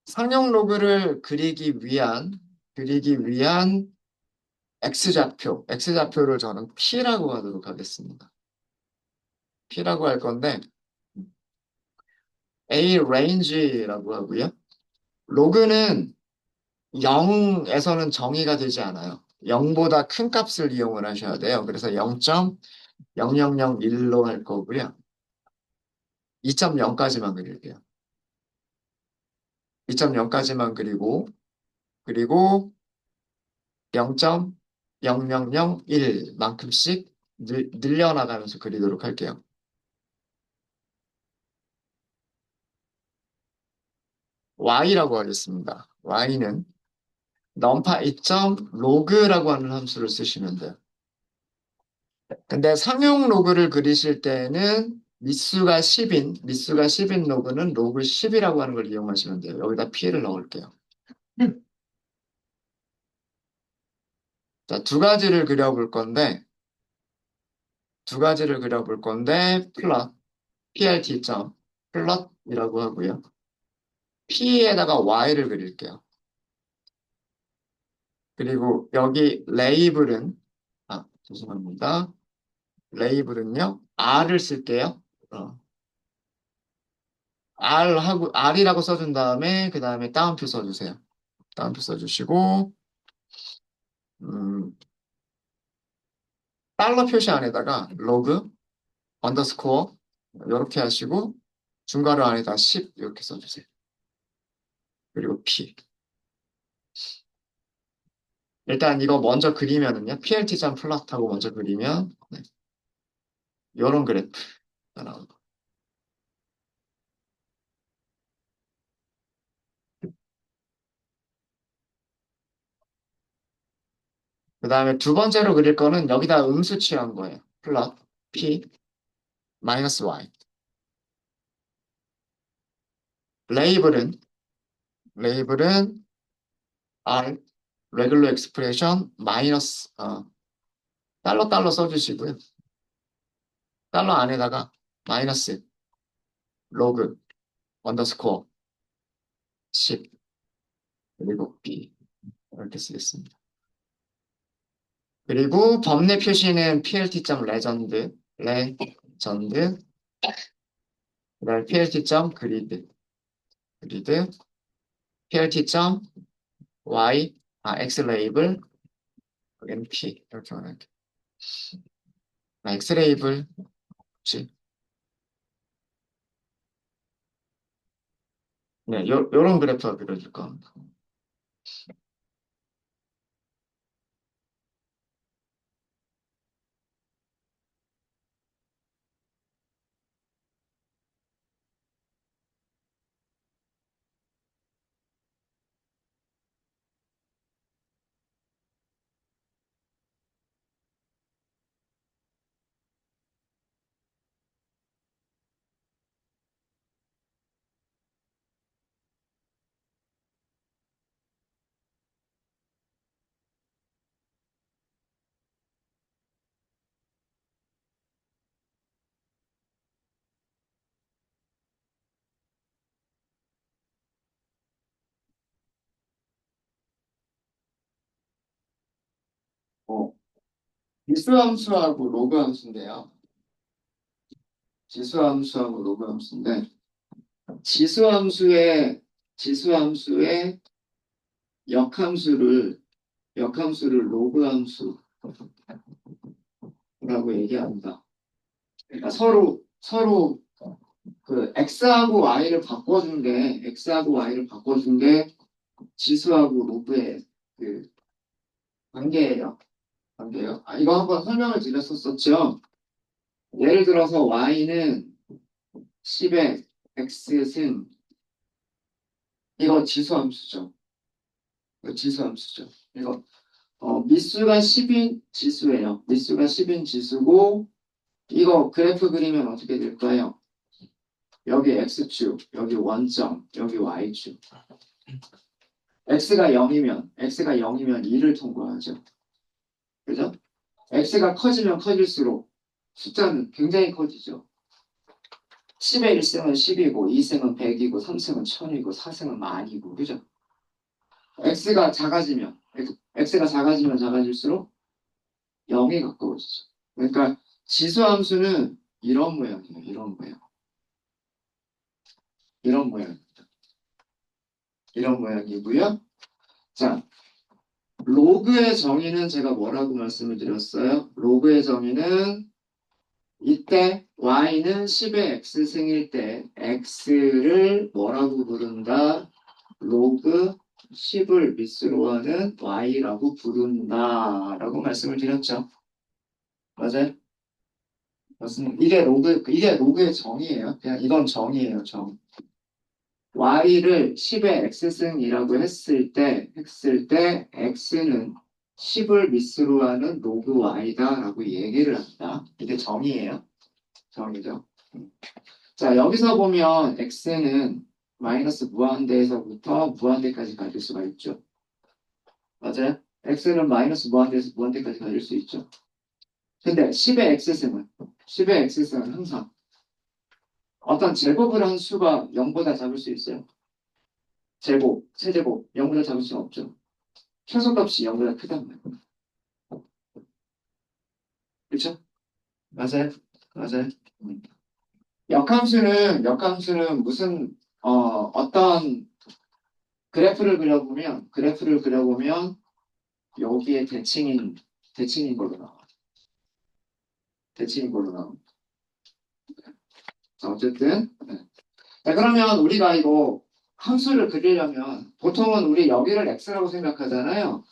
Speaker 1: 상용 로그를 그리기 위한 X좌표를 저는 P라고 하도록 하겠습니다. P라고 할 건데, A range라고 하고요. 로그는 0에서는 정의가 되지 않아요. 0보다 큰 값을 이용을 하셔야 돼요. 그래서 0.0001로 할 거고요. 2.0까지만 그릴게요. 2.0까지만 그리고 0.0001만큼씩 늘려나가면서 그리도록 할게요. y라고 하겠습니다. y는 numpy.log라고 하는 함수를 쓰시면 돼요. 근데 상용 로그를 그리실 때는 미수가 10인 로그는 로그 10이라고 하는 걸 이용하시면 돼요. 여기다 p를 넣을게요. 자, 두 가지를 그려볼 건데, plt 점 플롯이라고 하고요. p에다가 y를 그릴게요. 그리고 여기 죄송합니다. 레이블은요, r을 쓸게요. r이라고 써준 다음에, 그 다음에 따옴표 써주세요. 따옴표 써주시고, 음, 달러 표시 안에다가 로그, 언더스코어, 이렇게 하시고, 중괄호 안에다 10 이렇게 써주세요. 그리고 p. 일단 이거 먼저 그리면은요, plt.plot하고 먼저 그리면, 네, 이런 그래프가 나옵니다. 그 다음에 두 번째로 그릴 거는 여기다 음수 취한 거예요. 플롯, p, 마이너스 y. 레이블은, 레이블은 r, 레귤러 익스프레션, 달러 써주시고요. 달러 안에다가 마이너스, 로그, 언더스코어, 10, 그리고 b. 이렇게 쓰겠습니다. 그리고 범례 표시는 plt.레전드, 그다음에 plt.그리드, plt.y, x레이블, 여기는 p 이렇게 말할게요. x레이블 혹시 네, 요런 그래프가 그려질 겁니다. 어, 지수함수하고 로그함수인데요. 지수함수하고 로그함수인데 지수함수의 지수함수의 역함수를 로그함수라고 얘기합니다. 그러니까 서로 그 x하고 y를 바꿔준 게 지수하고 로그의 그 관계예요. 관계예요. 아, 이거 한번 설명을 드렸었죠. 예를 들어서 y는 10의 x승, 이거 지수함수죠. 이거 지수함수죠. 이거 미수가 10인 지수예요. 미수가 10인 지수고, 이거 그래프 그리면 어떻게 될까요? 여기 x축, 여기 원점, 여기 y축. x가 0이면 2를 통과하죠. 그죠? x가 커지면 커질수록 숫자는 굉장히 커지죠. 10의 1승은 10이고, 2승은 100이고, 3승은 1000이고, 4승은 만이고, 그죠? x가 작아지면 작아질수록 0에 가까워지죠. 그러니까 지수함수는 이런 모양이에요. 이런 모양. 이런 모양. 이런 모양이고요. 자, 로그의 정의는 제가 뭐라고 말씀을 드렸어요? 로그의 정의는 이때 y는 10의 x승일 때 x를 뭐라고 부른다? 로그 10을 밑으로 하는 y라고 부른다 라고 말씀을 드렸죠. 맞아요? 맞습니다. 이게 로그의 정의예요. 그냥 이건 정의예요, 정. y를 10의 x승이라고 했을 때 x는 10을 밑으로 하는 로그 y다 라고 얘기를 한다. 이게 정의예요. 정의죠. 자, 여기서 보면 x는 마이너스 무한대에서부터 무한대까지 가질 수가 있죠. 맞아요? x는 마이너스 무한대에서 무한대까지 가질 수 있죠. 근데 10의 x승은 항상 어떤 제곱을 한 수가 0보다 작을 수 있어요. 제곱, 세제곱, 0보다 작을 수는 없죠. 최소값이 0보다 크단 말이에요. 그렇죠? 맞아요? 맞아요? 음. 역함수는 무슨 어떤 그래프를 그려보면 여기에 대칭인 걸로 나와. 대칭인 걸로 나와. 자, 어쨌든 네. 자, 그러면 우리가 이거 함수를 그리려면 보통은 우리 여기를 x라고 생각하잖아요.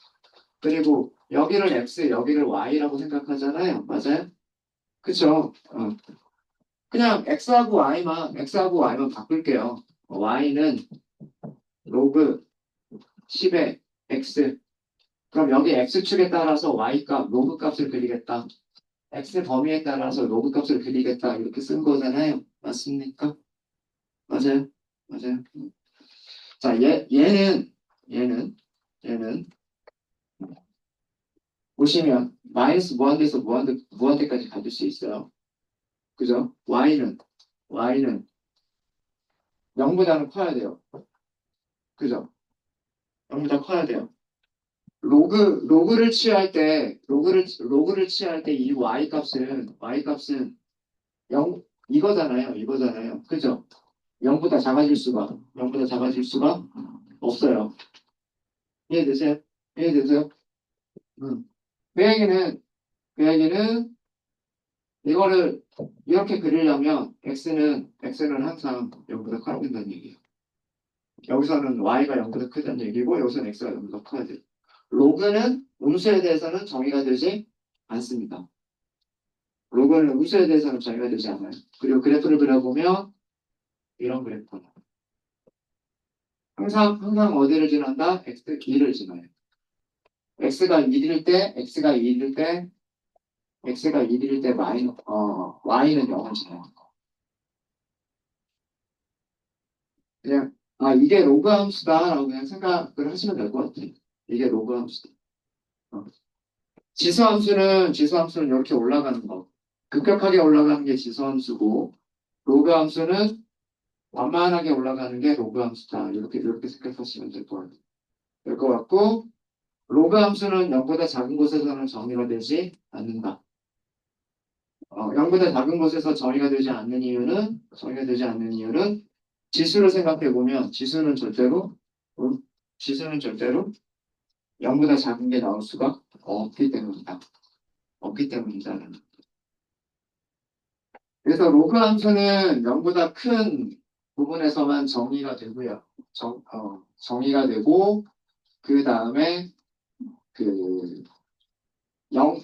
Speaker 1: 그리고 여기를 x, 여기를 y라고 생각하잖아요. 맞아요? 그쵸? 그냥 x하고 y만 바꿀게요. y는 로그 10의 x. 그럼 여기 x축에 따라서 y값, 로그 값을 그리겠다. x 범위에 따라서 로그 값을 그리겠다. 이렇게 쓴 거잖아요. 맞습니까? 맞아요. 맞아요. 자, 얘는 보시면 마이너스 무한대에서 무한대까지 가질 수 있어요. 그죠? y는 0보다는 커야 돼요. 그죠? 0보다 커야 돼요. 로그를 취할 때 이 y 값은 0 이거잖아요. 그죠? 0보다 작아질 수가 없어요. 이해되세요? 이해되세요? 음. 그 얘기는 그 얘기는 이거를 이렇게 그리려면 x는 항상 0보다 커야 된다는 얘기예요. 여기서는 y가 0보다 크다는 얘기고 여기서는 x가 0보다 커야 돼요. 로그는 음수에 대해서는 정의가 되지 않습니다. 로그는 음수에 대해서는 정의가 되지 않아요. 그리고 그래프를 그려보면 이런 그래프다. 항상 어디를 지난다? x2를 지나요. x가 1일 때 y는 0을 지나요. 그냥 이게 로그 함수다라고 그냥 생각을 하시면 될 것 같아요. 이게 로그 함수다. 어. 지수함수는 이렇게 올라가는 거. 급격하게 올라가는 게 지수함수고, 로그 함수는 완만하게 올라가는 게 로그 함수다. 이렇게 생각하시면 될 것 같고, 로그 함수는 0보다 작은 곳에서는 정의가 되지 않는다. 0보다 작은 곳에서 정의가 되지 않는 이유는 지수를 생각해 보면 지수는 절대로 0보다 작은 게 나올 수가 없기 때문이다. 없기 때문이다. 그래서 로그 함수는 0보다 큰 부분에서만 정의가 되고요. 정의가 되고, 그 다음에 그 0,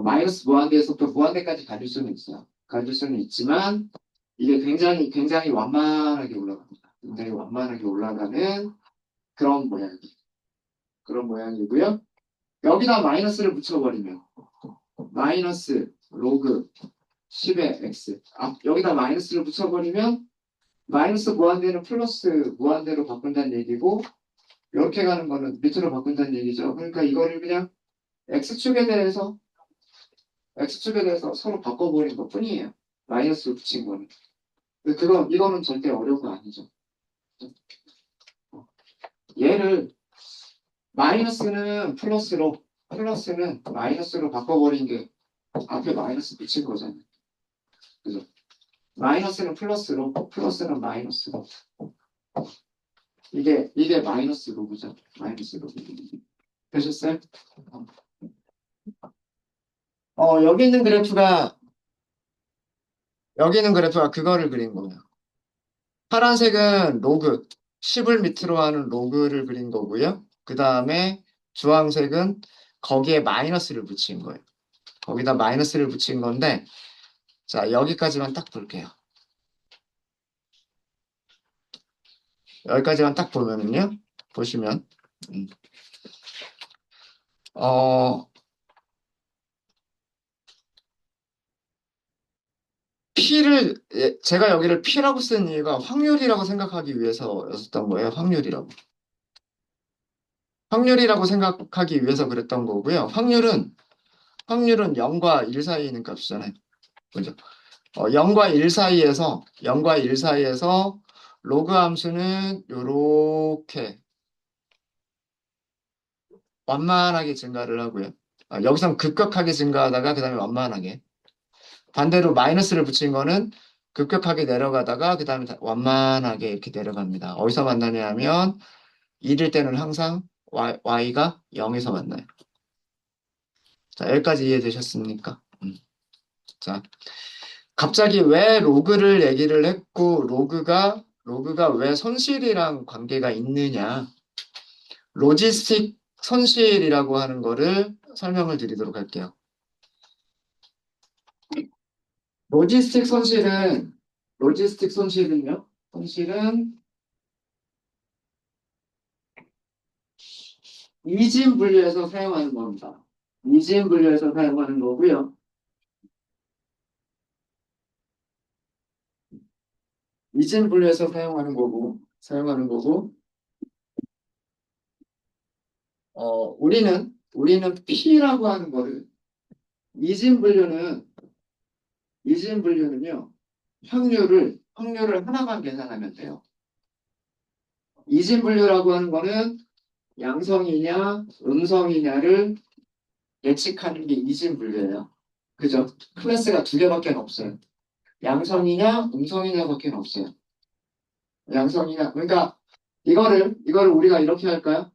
Speaker 1: 마이너스 무한대에서부터 무한대까지 가질 수는 있어요. 가질 수는 있지만, 이게 굉장히 완만하게 올라갑니다. 굉장히 완만하게 올라가는 그런 그런 모양이고요. 여기다 마이너스를 붙여버리면, 마이너스 로그 10의 x. 여기다 마이너스를 붙여버리면, 마이너스 무한대는 플러스 무한대로 바꾼다는 얘기고, 이렇게 가는 거는 밑으로 바꾼다는 얘기죠. 그러니까 이거를 그냥 x축에 대해서, x축에 대해서 서로 바꿔버린 것 뿐이에요. 마이너스를 붙인 거는. 이거는 절대 어려운 거 아니죠. 얘를 마이너스는 플러스는 마이너스로 바꿔버린 게 앞에 마이너스 붙인 거잖아요. 그죠? 마이너스는 플러스는 마이너스로. 이게 마이너스 로그죠. 마이너스 로그. 되셨어요? 여기 있는 그래프가, 그거를 그린 거예요. 파란색은 로그, 10을 밑으로 하는 로그를 그린 거고요. 그 다음에 주황색은 거기에 마이너스를 붙인 거예요. 거기다 마이너스를 붙인 건데, 자, 여기까지만 딱 볼게요. 여기까지만 딱 보면은요, 보시면, 음, 어, 제가 여기를 P라고 쓴 이유가 확률이라고 생각하기 위해서였었던 거예요. 확률이라고 생각하기 위해서 그랬던 거고요. 확률은 0과 1 사이에 있는 값이잖아요. 그죠? 0과 1 사이에서 로그 함수는 요렇게 완만하게 증가를 하고요. 여기선 급격하게 증가하다가 그 다음에 완만하게. 반대로 마이너스를 붙인 거는 급격하게 내려가다가 그 다음에 완만하게 이렇게 내려갑니다. 어디서 만나냐 하면 1일 때는 항상 y가 0에서 만나요. 자, 여기까지 이해되셨습니까? 자, 갑자기 왜 로그를 얘기를 했고, 로그가 왜 손실이랑 관계가 있느냐. 로지스틱 손실이라고 하는 거를 설명을 드리도록 할게요. 로지스틱 손실은, 손실은 이진 분류에서 사용하는 겁니다. 이진 분류에서 사용하는 거고요. 이진 분류에서 사용하는 거고, 우리는 P라고 하는 거를, 이진 분류는, 이진 분류는요, 확률을 하나만 계산하면 돼요. 이진 분류라고 하는 거는 양성이냐, 음성이냐를 예측하는 게 이진 분류예요. 그죠? 클래스가 두 개밖에 없어요. 양성이냐, 음성이냐밖에 없어요. 양성이냐, 그러니까 이거를 우리가 이렇게 할까요?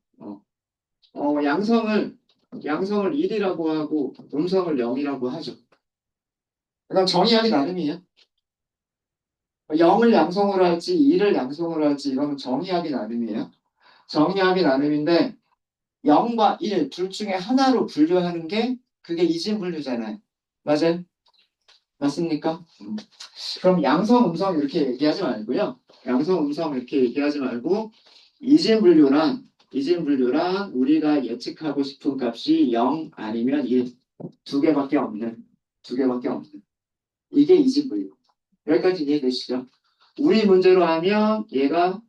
Speaker 1: 양성을 1이라고 하고, 음성을 0이라고 하죠. 그럼 정의하기 나름이에요. 0을 양성으로 할지 2를 양성으로 할지 이거는 정의하기 나름이에요. 정의하기 나름인데 0과 1 둘 중에 하나로 분류하는 게 그게 이진분류잖아요. 맞아요? 맞습니까? 그럼 양성, 음성 이렇게 얘기하지 말고요. 양성, 음성 이렇게 얘기하지 말고 이진분류란 우리가 예측하고 싶은 값이 0 아니면 1 두 개밖에 없는 이게 이진분류. 여기까지 이해되시죠? 우리 문제로 하면 얘가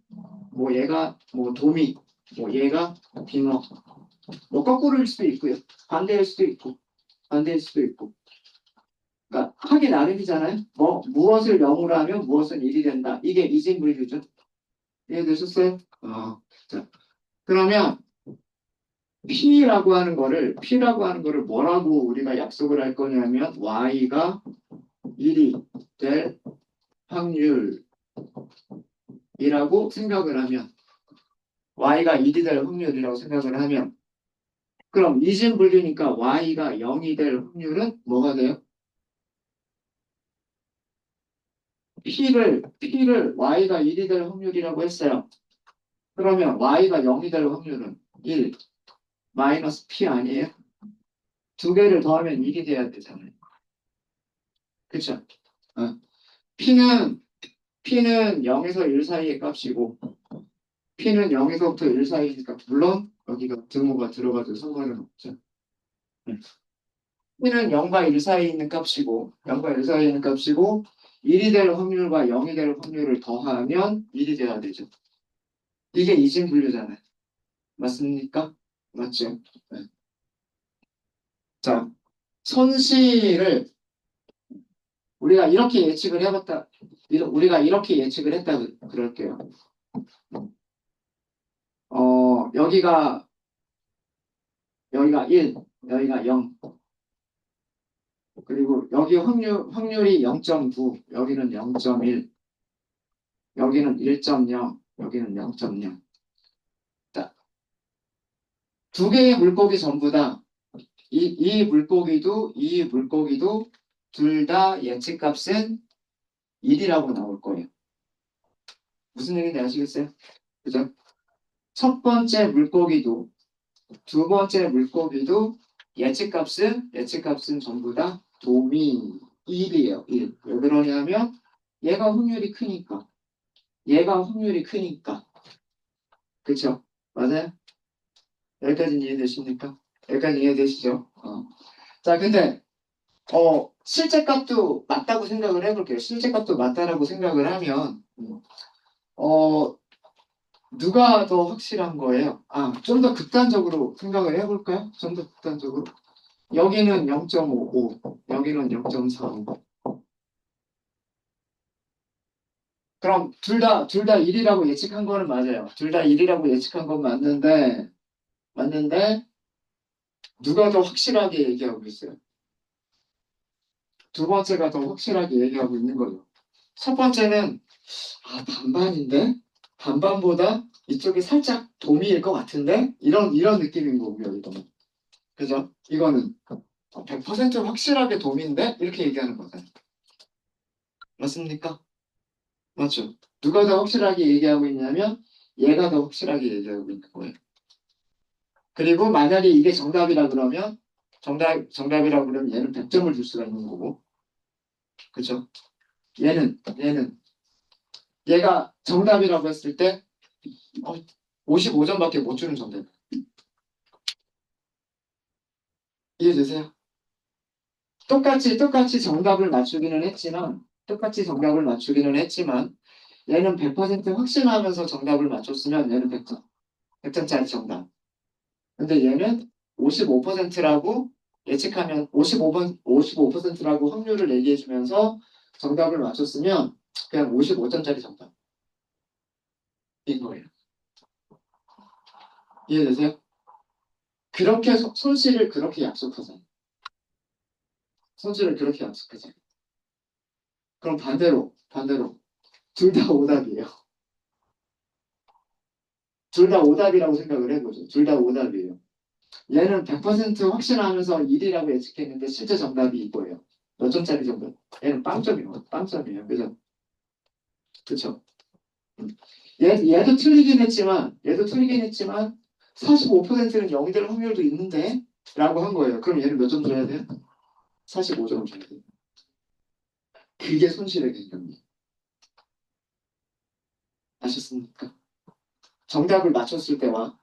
Speaker 1: 도미, 얘가 빙어, 거꾸로일 수도 있고요. 반대일 수도 있고. 그러니까 하기 나름이잖아요. 무엇을 0으로 하면 무엇은 1이 된다. 이게 이진분류죠. 이해되셨어요? 자, 그러면 P라고 하는 거를 뭐라고 우리가 약속을 할 거냐면 Y가 1이 될 확률이라고 생각을 하면 Y가 1이 될 확률이라고 생각을 하면 그럼 이진 분류니까 Y가 0이 될 확률은 뭐가 돼요? P를 Y가 1이 될 확률이라고 했어요. 그러면 Y가 0이 될 확률은 1 마이너스 P 아니에요? 두 개를 더하면 1이 돼야 되잖아요. 그쵸? 어. P는 0에서 1 사이의 값이고 P는 0에서부터 1 사이니까 물론 여기가 등호가 들어가도 상관은 없죠. 네. P는 0과 1 사이에 있는 값이고 0과 1 사이에 있는 값이고 1이 될 확률과 0이 될 확률을 더하면 1이 돼야 되죠. 이게 이진분류잖아요. 맞습니까? 맞죠? 네. 자, 손실을 우리가 이렇게 예측을 해봤다. 우리가 이렇게 예측을 했다 그럴게요. 여기가 1, 여기가 0. 그리고 여기 확률이 0.9, 여기는 0.1, 여기는 1.0, 여기는 0.0. 자, 두 개의 물고기 전부 다, 이 물고기도 둘 다 예측값은 1이라고 나올 거예요. 무슨 얘기인지 아시겠어요? 그죠? 첫 번째 물고기도, 두 번째 물고기도 예측값은 전부 다 도미 1이에요. 1. 왜 그러냐면 얘가 확률이 크니까. 얘가 확률이 크니까. 그쵸? 맞아요? 여기까지는 이해되십니까? 여기까지 이해되시죠? 자, 근데, 실제 값도 맞다고 생각을 해볼게요. 실제 값도 맞다라고 생각을 하면, 어, 누가 더 확실한 거예요? 좀 더 극단적으로 생각을 해볼까요? 좀 더 극단적으로. 여기는 0.55, 여기는 0.45. 그럼 둘 다 1이라고 예측한 거는 맞아요. 둘 다 1이라고 예측한 건 맞는데, 누가 더 확실하게 얘기하고 있어요? 두 번째가 더 확실하게 얘기하고 있는 거죠. 첫 번째는, 반반인데? 반반보다 이쪽이 살짝 도미일 것 같은데? 이런 느낌인 거고요, 이거는. 그죠? 이거는 100% 확실하게 도미인데? 이렇게 얘기하는 거잖아요. 맞습니까? 맞죠? 누가 더 확실하게 얘기하고 있냐면, 얘가 더 확실하게 얘기하고 있는 거예요. 그리고 만약에 이게 정답이라 그러면, 정답이라 그러면 얘는 100점을 줄 수가 있는 거고. 그죠? 얘가 정답이라고 했을 때, 55점밖에 못 주는 정답. 이해되세요? 똑같이 정답을 맞추기는 했지만, 얘는 100% 확신하면서 정답을 맞췄으면 얘는 100점. 100점짜리 정답. 근데 얘는 55%라고 예측하면 55%라고 확률을 얘기해주면서 정답을 맞췄으면 그냥 55점짜리 정답인 거예요. 이해되세요? 그렇게 손실을 그렇게 약속하잖아요. 손실을 그렇게 약속하잖아요. 그럼 반대로 둘 다 오답이에요. 둘 다 오답이라고 생각을 해보죠. 둘 다 오답이에요. 얘는 100% 확신하면서 1이라고 예측했는데 실제 정답이 이거예요. 몇 점짜리 정답? 얘는 빵점이에요. 빵점이에요. 그죠? 그쵸? 얘도 틀리긴 했지만 45%는 0이 될 확률도 있는데 라고 한 거예요. 그럼 얘는 몇 점 줘야 돼요? 45점 줘야 돼요. 그게 손실의 개념이에요. 아셨습니까? 정답을 맞췄을 때와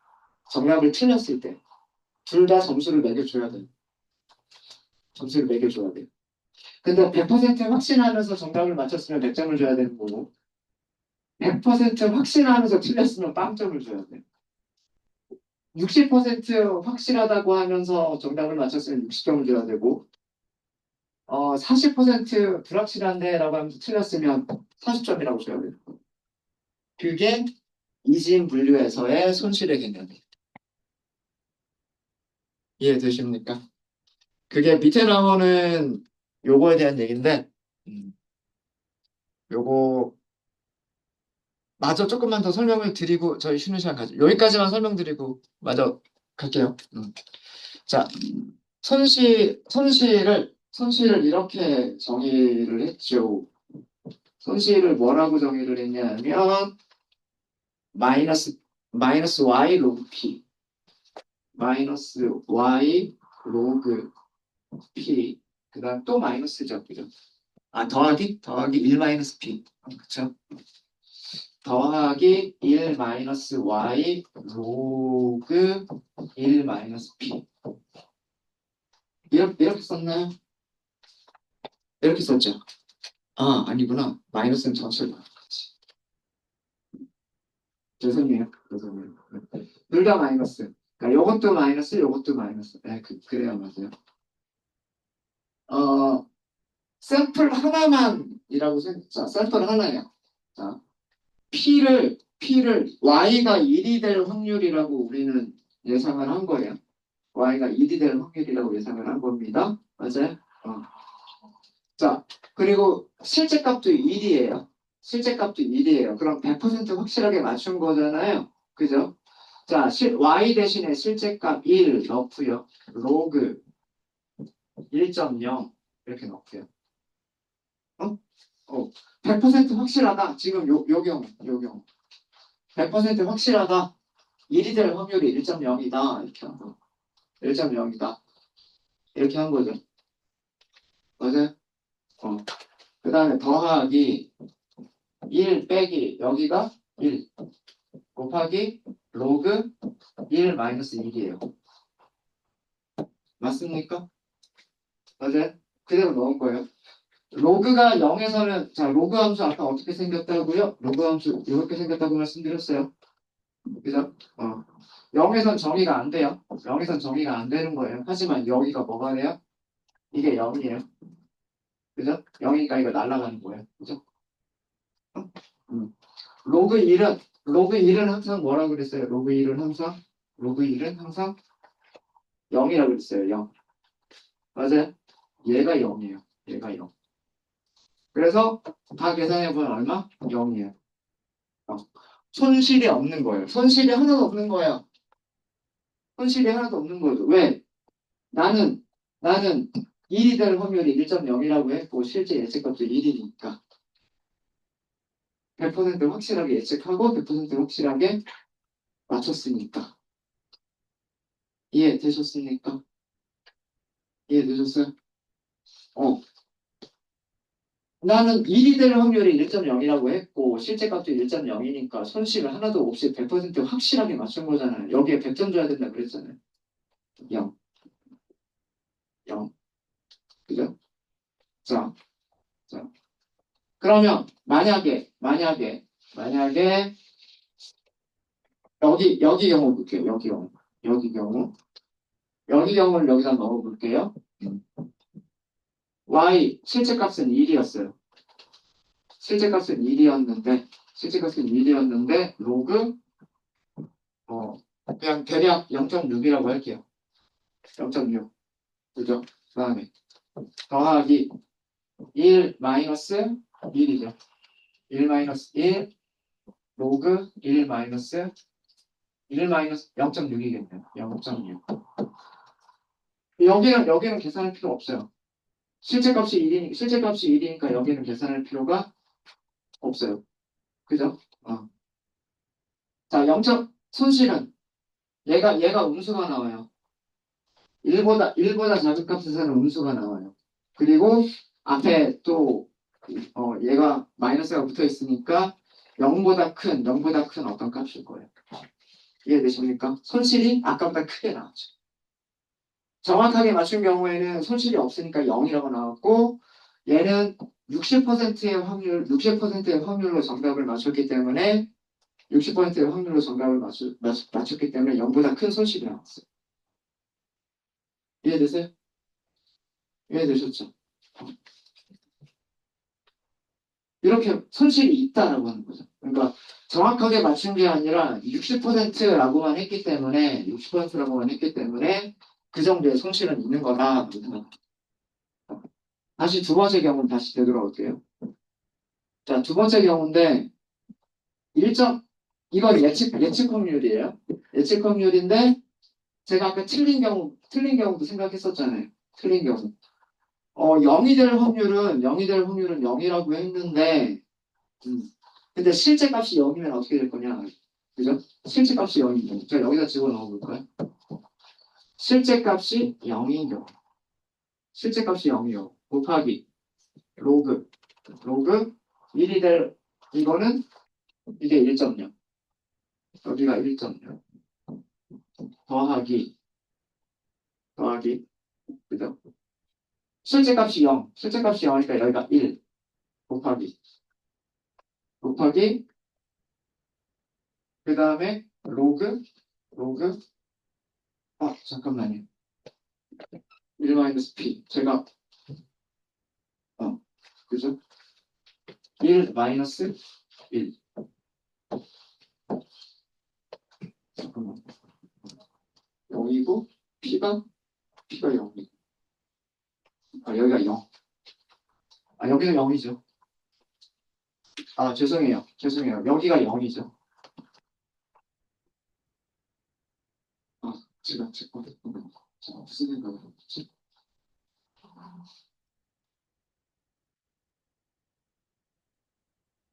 Speaker 1: 정답을 틀렸을 때 둘 다 점수를 매겨줘야 돼요. 점수를 매겨줘야 돼요. 근데 100% 확신하면서 정답을 맞췄으면 100점을 줘야 되는 거고 100% 확신하면서 틀렸으면 빵점을 줘야 돼요. 60% 확실하다고 하면서 정답을 맞췄으면 60점을 줘야 되고 40% 불확실한데 라고 하면서 틀렸으면 40점이라고 줘야 돼요. 그게 이진 분류에서의 손실의 개념이에요. 이해되십니까? 그게 밑에 나오는 요거에 대한 얘기인데 요거 마저 조금만 더 설명을 드리고 저희 쉬는 시간 가죠. 여기까지만 설명드리고 마저 갈게요. 자, 손실을 이렇게 정의를 했죠. 손실을 뭐라고 정의를 했냐면 마이너스 y 로그 p 마이너스 y 로그 p 그다음 또 마이너스죠, 그죠? 아 더하기 1 마이너스 p 그쵸? 더하기 1 마이너스 y 로그 1 마이너스 p 이렇게 썼나요? 이렇게 썼죠? 아 아니구나 마이너스는 전체를 같이 죄송해요. 둘 다 마이너스. 그러니까 요것도 마이너스, 요것도 마이너스. 네, 그래요, 맞아요. 어, 샘플 하나만이라고 자, 샘플 하나예요. 자, P를 Y가 1이 될 확률이라고 우리는 예상을 한 거예요. Y가 1이 될 확률이라고 예상을 한 겁니다. 맞아요? 어. 자, 그리고 실제 값도 1이에요. 실제 값도 1이에요. 그럼 100% 확실하게 맞춘 거잖아요. 그죠? 자, y 대신에 실제값 1 넣고요. 로그 1.0 이렇게 넣고요. 어? 100% 확실하다. 지금 요 경우. 100% 확실하다. 1이 될 확률이 1.0이다. 이렇게 한 거. 1.0이다. 이렇게 한 거죠. 맞아요? 그 다음에 더하기 1 빼기 여기가 1 곱하기 로그 1 마이너스 1이에요. 맞습니까? 맞아요? 그대로 넣은 거예요. 로그가 0에서는 자 로그 함수 아까 어떻게 생겼다고요? 로그 함수 이렇게 생겼다고 말씀드렸어요. 그죠? 0에선 정의가 안 돼요. 0에선 정의가 안 되는 거예요. 하지만 여기가 뭐가 돼요? 이게 0이에요. 그죠? 0이니까 이거 날아가는 거예요. 그죠? 음. 로그 1은 항상 뭐라고 그랬어요? 로그 1은 항상 0이라고 그랬어요. 0. 맞아요? 얘가 0이에요. 얘가 0. 그래서 다 계산해보면 얼마? 0이에요. 손실이 없는 거예요. 손실이 하나도 없는 거예요. 손실이 하나도 없는 거죠. 왜? 나는 1이 될 확률이 1.0이라고 했고 실제 예측값도 1이니까 100% 확실하게 예측하고 100% 확실하게 맞췄으니까 이해되셨습니까? 이해되셨어요? 어. 나는 1이 될 확률이 1.0이라고 했고 실제값도 1.0이니까 손실을 하나도 없이 100% 확실하게 맞춘 거잖아요. 여기에 100점 줘야 된다 그랬잖아요. 0, 0. 그죠? 자, 자. 그러면 만약에 여기 경우 볼게요. 여기 경우를 여기다 넣어 볼게요. y 실제값은 1이었어요. 실제값은 1이었는데 로그 그냥 대략 0.6이라고 할게요. 0.6 그죠? 그 다음에 더하기 1 마이너스 1이죠. 1 마이너스 1 로그 1 마이너스 0.6이겠네요. 0.6 여기는 계산할 필요 없어요. 실제값이 1이니까 여기는 계산할 필요가 없어요. 그죠? 자, 0점 손실은 얘가 음수가 나와요. 1보다 작은 값에서는 음수가 나와요. 그리고 앞에 또 얘가 마이너스가 붙어 있으니까 0보다 큰 어떤 값일 거예요. 이해되십니까? 손실이 아까보다 크게 나왔죠. 정확하게 맞춘 경우에는 손실이 없으니까 0이라고 나왔고 얘는 60%의 확률로 정답을 맞췄기 때문에 60%의 확률로 정답을 맞췄기 때문에 0보다 큰 손실이 나왔어요. 이해되세요? 이해되셨죠? 이렇게 손실이 있다라고 하는 거죠. 그러니까 정확하게 맞춘 게 아니라 60%라고만 했기 때문에 60%라고만 했기 때문에 그 정도의 손실은 있는 거다. 다시 두 번째 경우는 다시 되돌아올게요. 자, 두 번째 경우인데 일정 이건 예측 확률이에요. 예측 확률인데 제가 아까 틀린 경우도 생각했었잖아요. 틀린 경우. 0이 될 확률은 0이라고 했는데 음. 근데 실제 값이 0이면 어떻게 될 거냐? 그죠? 실제 값이 0이면 제가 여기다 집어넣어 볼까요? 실제 값이 0인 경우 실제 값이 0이요. 곱하기 로그 로그 1이 될 이거는 이게 1.0 여기가 1.0 더하기 더하기 그죠? 실제 값이 0 실제 값이 0이니까 여기가 1 곱하기 곱하기 그 다음에 로그 잠깐만요 1 마이너스 p 제가 그죠? 1 마이너스 1 잠깐만 0이고 P가 0이고 여기가 0 여기는 0이죠 죄송해요 여기가 0이죠 제가 쓰는 거 뭐지?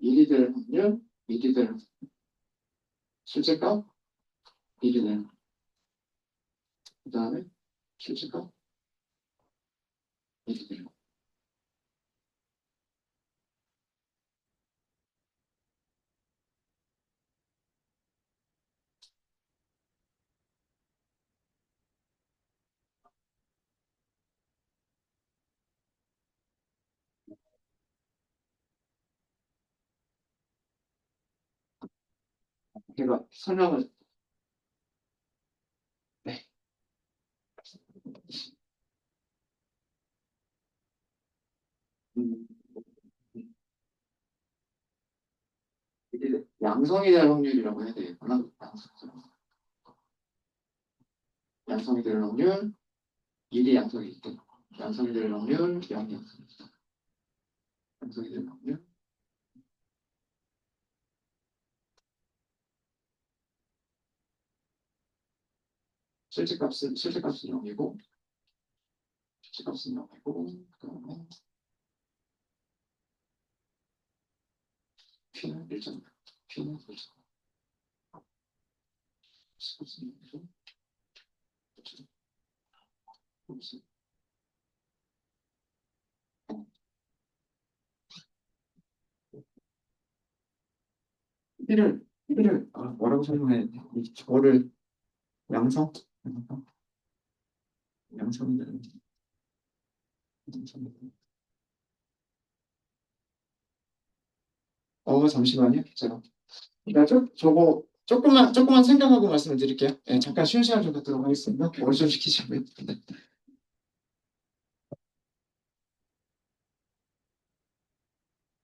Speaker 1: 1이 될 확률 1이 될 실제값 1이 될그 다음에 실제값 1이 될 제가 설명을 네. 음, 이게 양성이 될 확률이라고 해야 되겠구나 양성이 될 확률 1이 양성이 있대 양성이 될 확률 0이 양성이 있다 양성이 될 확률 실제값은 0이고 실제값은 0이고 그 다음에 P는 1.0 P는 1.0 실제값은 0이고 1을 뭐라고 설명해 저거를 양성? 양성이 되는 양성이 되는 잠시만요 제가 저거 조금만 생각하고 말씀을 드릴게요 잠깐 쉬는 시간 좀 갖도록 하겠습니다 머리 좀 식히시고요 네.